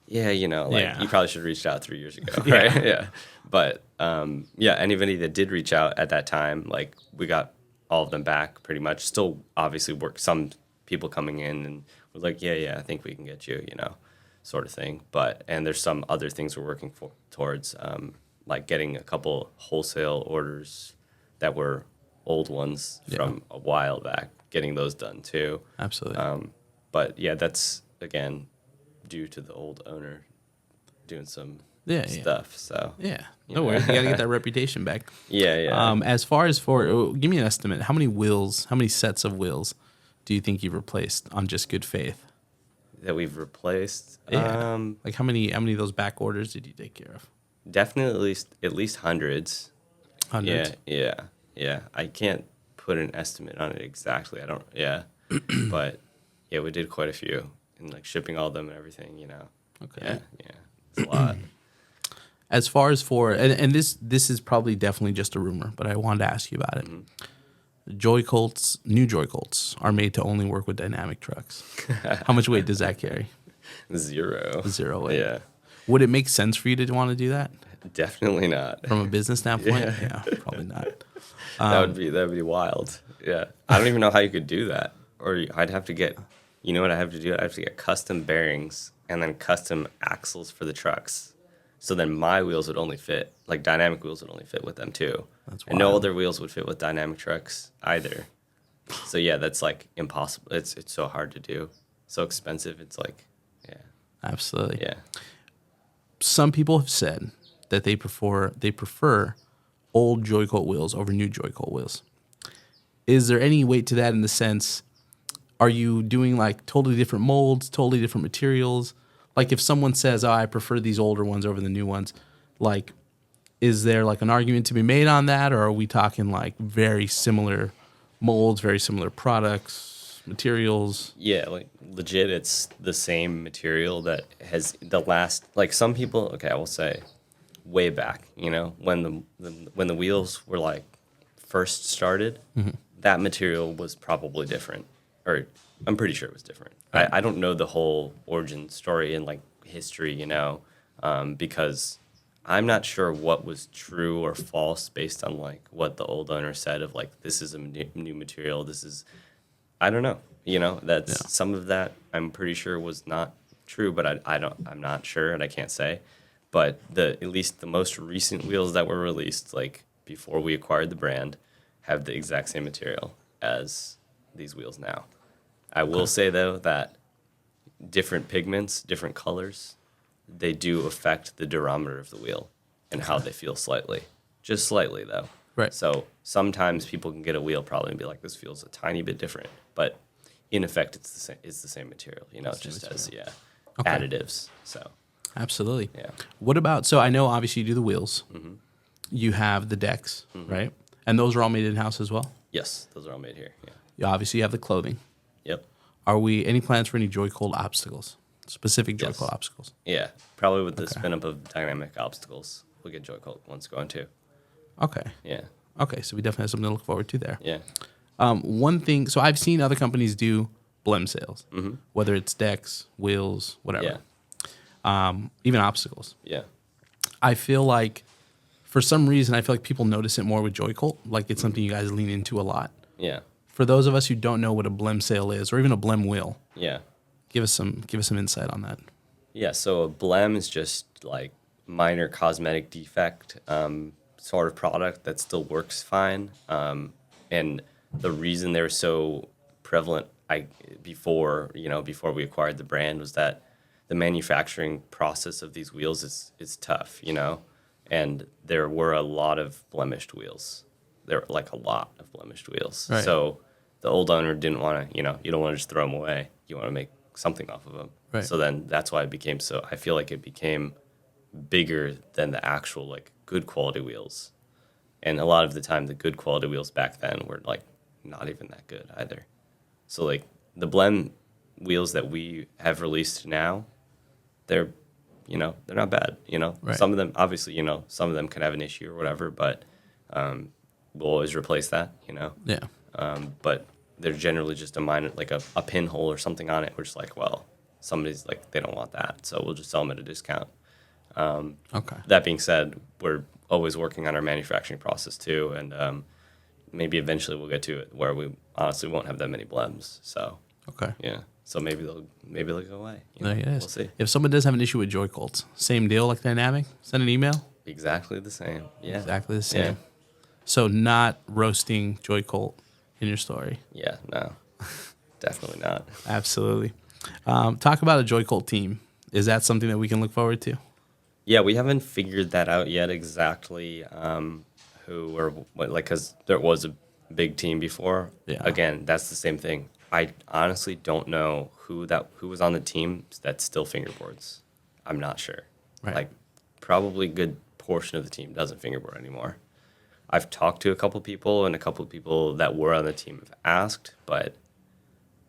yeah, you know, like you probably should have reached out 3 years ago, right? But anybody that did reach out at that time, like we got all of them back pretty much. Still obviously work some people coming in and was like, yeah, I think we can get you, you know, sort of thing. And there's some other things we're working towards, like getting a couple wholesale orders that were old ones from a while back, getting those done too. Absolutely. But yeah, that's again due to the old owner doing some stuff. So no worries, you gotta get that reputation back. As far as give me an estimate. How many sets of wheels do you think you've replaced on just good faith? That we've replaced? Like how many of those back orders did you take care of? Definitely at least hundreds. Hundreds? Yeah. I can't put an estimate on it exactly. I don't, but yeah, we did quite a few and like shipping all of them and everything, you know. Okay. Yeah. It's a lot. As far as and this is probably definitely just a rumor, but I wanted to ask you about it. New Joycolts are made to only work with dynamic trucks. How much weight does that carry? Zero weight. Yeah. Would it make sense for you to want to do that? Definitely not. From a business standpoint? Yeah, probably not. That would be wild. Yeah. I don't even know how you could do that. Or I'd have to get, you know what I have to do? I have to get custom bearings and then custom axles for the trucks. So then my wheels would only fit, like dynamic wheels would only fit with them too. That's wild. And no other wheels would fit with dynamic trucks either. So yeah, that's like impossible. It's so hard to do. So expensive. It's like, Absolutely. Yeah. Some people have said that they prefer old Joycult wheels over new Joycult wheels. Is there any weight to that in the sense, are you doing like totally different molds, totally different materials? Like if someone says, oh, I prefer these older ones over the new ones, like, is there like an argument to be made on that? Or are we talking like very similar molds, very similar products, materials? Yeah, like legit, it's the same material that has the last, like some people, okay, I will say way back, you know, when the wheels were like first started, that material was probably different, or I'm pretty sure it was different. Right. I don't know the whole origin story and like history, you know, because I'm not sure what was true or false based on like what the old owner said of like, this is a new material. This is, I don't know, you know, that's some of that I'm pretty sure was not true, but I'm not sure and I can't say. But at least the most recent wheels that were released, like before we acquired the brand, have the exact same material as these wheels now. I will say though that different pigments, different colors, they do affect the durometer of the wheel and how they feel slightly. Just slightly though. Right. So sometimes people can get a wheel probably and be like, this feels a tiny bit different, but in effect it's the same material, you know, just as additives. So absolutely. Yeah. What about, so I know obviously you do the wheels. You have the decks, right? And those are all made in-house as well? Yes, those are all made here. Yeah. You obviously have the clothing. Yep. Are we any plans for any Joycult obstacles? Specific Joycult obstacles? Yeah, probably with the spin up of dynamic obstacles, we'll get Joycult ones going too. Okay. Yeah. Okay, so we definitely have something to look forward to there. Yeah. One thing, so I've seen other companies do blem sales, whether it's decks, wheels, whatever. Yeah. Even obstacles. Yeah. I feel like for some reason, I feel like people notice it more with Joycult. Like it's something you guys lean into a lot. Yeah. For those of us who don't know what a blem sail is, or even a blem wheel, Yeah. give us some insight on that. Yeah. So a blem is just like minor cosmetic defect sort of product that still works fine. And the reason they're so prevalent before we acquired the brand was that the manufacturing process of these wheels is tough, and there were a lot of blemished wheels. There were like a lot of blemished wheels. Right. So the old owner didn't want to, you don't want to just throw them away. You want to make something off of them. Right. So then that's why I feel like it became bigger than the actual like good quality wheels. And a lot of the time the good quality wheels back then were like not even that good either. So like the blem wheels that we have released now, they're not bad. Right. Some of them obviously, some of them can have an issue or whatever, but we'll always replace that, Yeah. But they're generally just a minor, like a pinhole or something on it. We're just like, well, somebody's like, they don't want that, so we'll just sell them at a discount. Okay. That being said, we're always working on our manufacturing process too, and maybe eventually we'll get to it where we honestly won't have that many blems. So Okay. yeah, so maybe they'll go away. There it is. We'll see. If someone does have an issue with Joycult, same deal like Dynamic, send an email. Exactly the same. Yeah. Exactly the same. Yeah. So not roasting Joycult in your story. Yeah. No. Definitely not. Absolutely. Talk about a Joycult team. Is that something that we can look forward to? Yeah, we haven't figured that out yet exactly. Who or what, like, because there was a big team before. Yeah. Again, that's the same thing. I honestly don't know who was on the team that's still fingerboards. I'm not sure. Right. Like, probably a good portion of the team doesn't fingerboard anymore. I've talked to a couple people, and a couple of people that were on the team have asked, but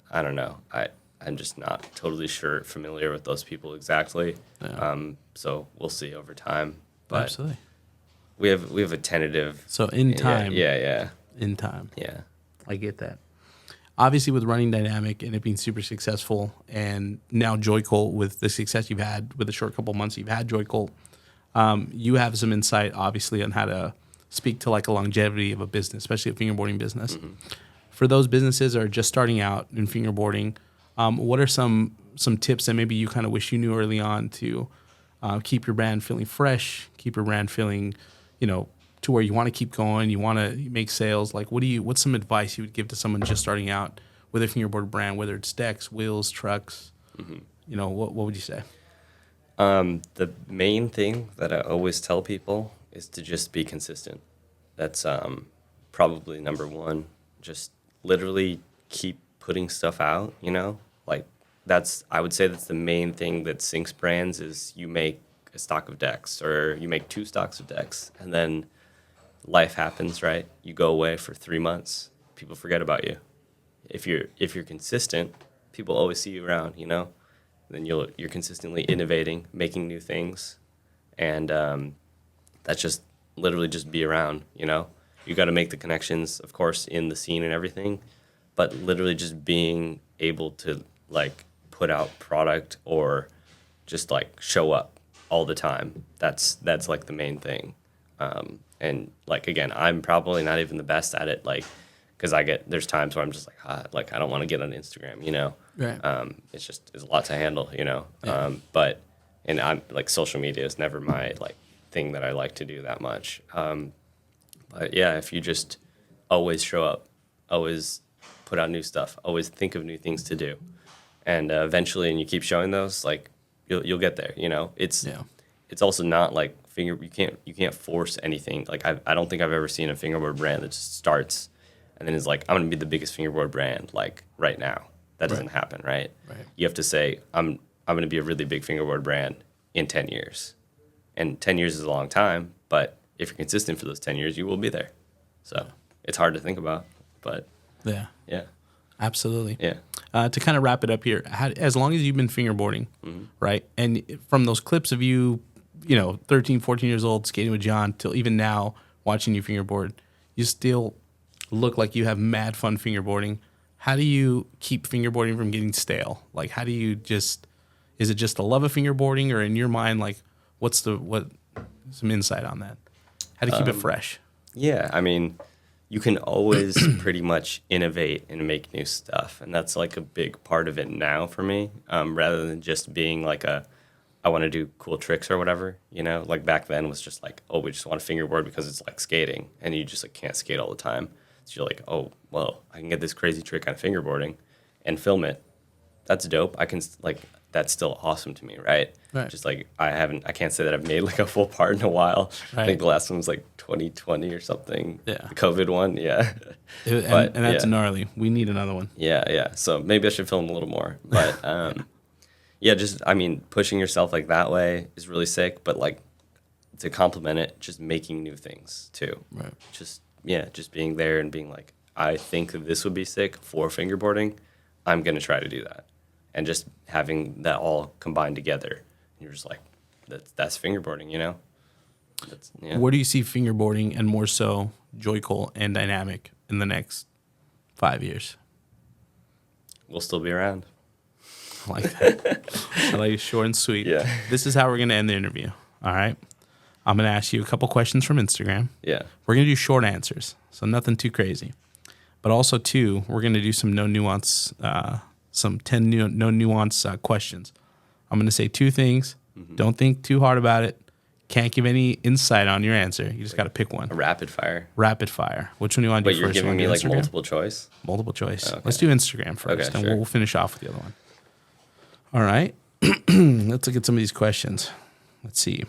I don't know. I'm just not totally familiar with those people exactly. Yeah. So we'll see over time. But Absolutely. we have a tentative. So in time. Yeah. In time. Yeah. I get that. Obviously, with running Dynamic and it being super successful, and now Joycult with the success you've had with the short couple months you've had Joycult, you have some insight, obviously, on how to speak to like a longevity of a business, especially a fingerboarding business. Mm-hmm. For those businesses that are just starting out in fingerboarding, what are some tips that maybe you kind of wish you knew early on to keep your brand feeling fresh, keep your brand feeling, to where you want to keep going, you want to make sales? Like, what's some advice you would give to someone just starting out with a fingerboard brand, whether it's decks, wheels, trucks? Mm-hmm. What would you say? The main thing that I always tell people is to just be consistent. That's probably number one. Just literally keep putting stuff out, Like, I would say that's the main thing that sinks brands is you make a stock of decks or you make 2 stocks of decks, and then life happens, right? You go away for 3 months, people forget about you. If you're consistent, people always see you around, Then you're consistently innovating, making new things, and that's just literally just be around, You got to make the connections, of course, in the scene and everything, but literally just being able to like put out product or just like show up all the time. That's like the main thing. And like, again, I'm probably not even the best at it, like, because there's times where I'm just like, I don't want to get on Instagram, Right. It's a lot to handle, Yeah. And I'm like, social media is never my like thing that I like to do that much. But yeah, if you just always show up, always put out new stuff, always think of new things to do, and eventually, and you keep showing those, like you'll get there. It's also not like you can't force anything. Like I don't think I've ever seen a fingerboard brand that just starts and then is like, I'm gonna be the biggest fingerboard brand like right now. That doesn't happen, right? Right. You have to say, I'm gonna be a really big fingerboard brand in 10 years, and 10 years is a long time, but if you're consistent for those 10 years, you will be there. So it's hard to think about, but yeah. Absolutely. Yeah. To kind of wrap it up here, as long as you've been fingerboarding, mm-hmm. right? And from those clips of you, 13, 14 years old, skating with John, till even now, watching you fingerboard, you still look like you have mad fun fingerboarding. How do you keep fingerboarding from getting stale? Like, how do you is it just the love of fingerboarding, or in your mind, like, some insight on that? How to keep it fresh? Yeah, I mean, you can always pretty much innovate and make new stuff, and that's like a big part of it now for me. Rather than just being like I want to do cool tricks or whatever, you know. Like back then was just like, oh, we just want to fingerboard because it's like skating, and you just like can't skate all the time. So you're like, oh, well, I can get this crazy trick on fingerboarding, and film it. That's dope. I can like. That's still awesome to me, right? Just like I can't say that I've made like a full part in a while. Right. I think the last one was like 2020 or something. Yeah. The COVID one, yeah. And that's gnarly. We need another one. Yeah. So maybe I should film a little more. But yeah, just, I mean, pushing yourself like that way is really sick. But like to complement it, just making new things too. Right. Just being there and being like, I think this would be sick for fingerboarding. I'm going to try to do that. And just having that all combined together, you're just like, that's fingerboarding, you know? Where do you see fingerboarding and more so Joycult and Dynamic in the next 5 years? We'll still be around. I like that. I like it short and sweet. Yeah. This is how we're going to end the interview. All right. I'm going to ask you a couple questions from Instagram. Yeah. We're going to do short answers, so nothing too crazy. But also, too, we're going to do some no nuance no nuance questions. I'm going to say two things. Mm-hmm. Don't think too hard about it. Can't give any insight on your answer. You just got to pick one. A rapid fire. Rapid fire. Which one do you want to do first? But you're giving me like multiple choice? Multiple choice. Okay. Let's do Instagram first, and we'll finish off with the other one. All right. Let's look at some of these questions. Let's see.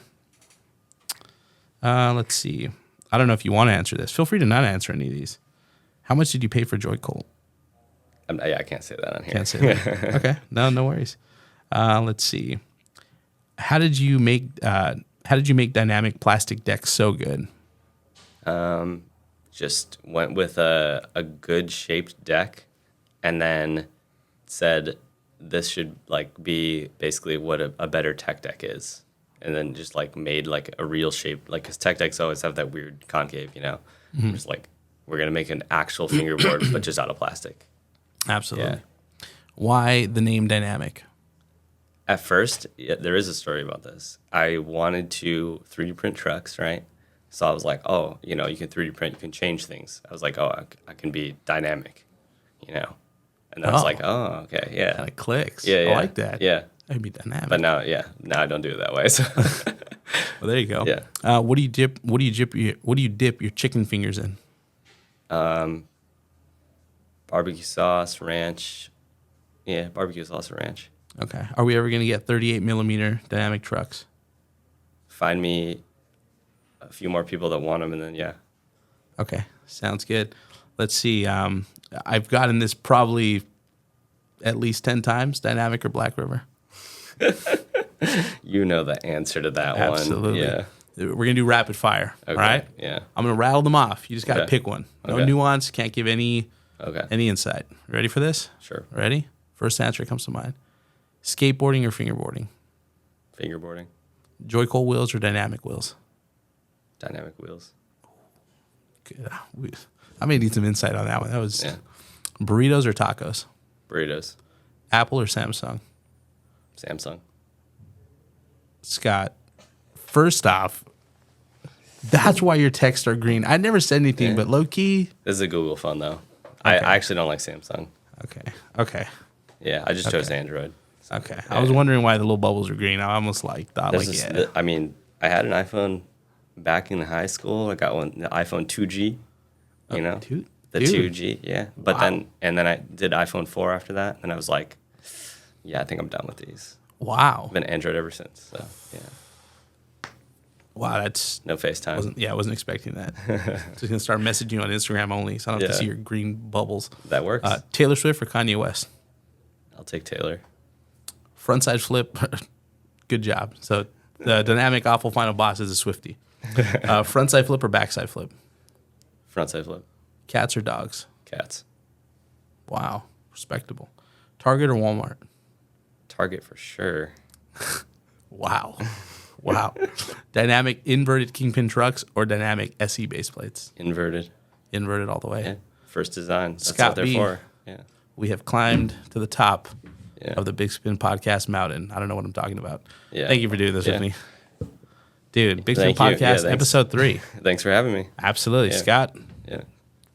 I don't know if you want to answer this. Feel free to not answer any of these. How much did you pay for Joycult? I can't say that on here. Can't say that. Okay. No worries. Let's see. How did you make dynamic plastic decks so good? Just went with a good shaped deck, and then said this should like be basically what a better tech deck is, and then just like made like a real shape, like because tech decks always have that weird concave, you know. Mm-hmm. Just like we're gonna make an actual fingerboard, but just out of plastic. Absolutely. Yeah. Why the name Dynamic? At first, there is a story about this. I wanted to 3D print trucks, right? So I was like, oh, you know, you can 3D print, you can change things. I was like, oh, I can be dynamic, you know? And then I was like, oh, okay, yeah. Kind of clicks. Yeah. I like that. Yeah. I can be dynamic. But now I don't do it that way. So. Well, there you go. Yeah. What do you dip your chicken fingers in? Barbecue sauce, ranch. Yeah, barbecue sauce or ranch. Okay. Are we ever going to get 38 millimeter dynamic trucks? Find me a few more people that want them, and then yeah. Okay, sounds good. Let's see. I've gotten this probably at least 10 times, Dynamic or Blackriver. You know the answer to that one. Absolutely. Yeah. We're going to do rapid fire, okay. All right? Yeah. I'm going to rattle them off. You just got to pick one. No nuance, can't give any insight. Ready for this? Sure. Ready? First answer comes to mind. Skateboarding or fingerboarding? Fingerboarding. Joycult wheels or dynamic wheels? Dynamic wheels. Good. I may need some insight on that one. That was burritos or tacos? Burritos. Apple or Samsung? Samsung. Scott, first off, that's why your texts are green. I never said anything, but low key. This is a Google phone, though. Okay. I actually don't like Samsung. Okay. Yeah, I just chose Android. So, okay. Yeah. I was wondering why the little bubbles were green. I almost thought I mean, I had an iPhone back in high school. I got the iPhone 2G, you know? The 2G, yeah. But then I did iPhone 4 after that, and I was like, yeah, I think I'm done with these. Wow. I've been Android ever since, so, yeah. Wow, that's... No FaceTime. I wasn't expecting that. Just going to start messaging you on Instagram only, so I don't have to see your green bubbles. That works. Taylor Swift or Kanye West? I'll take Taylor. Frontside flip, good job. So the dynamic awful final boss is a Swiftie. Frontside flip or backside flip? Frontside flip. Cats or dogs? Cats. Wow, respectable. Target or Walmart? Target for sure. Wow. Dynamic inverted kingpin trucks or dynamic SE base plates? Inverted all the way. Yeah. First design. That's Scott what they're for. Yeah. We have climbed to the top of the Bigspin Podcast mountain. I don't know what I'm talking about. Yeah. Thank you for doing this with me. Dude, Bigspin Thank you. Yeah, Podcast, thanks. episode 3. Thanks for having me. Absolutely. Yeah. Scott, Yeah.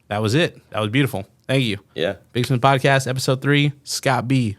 that was it. That was beautiful. Thank you. Yeah. Bigspin Podcast, episode 3, Scott B.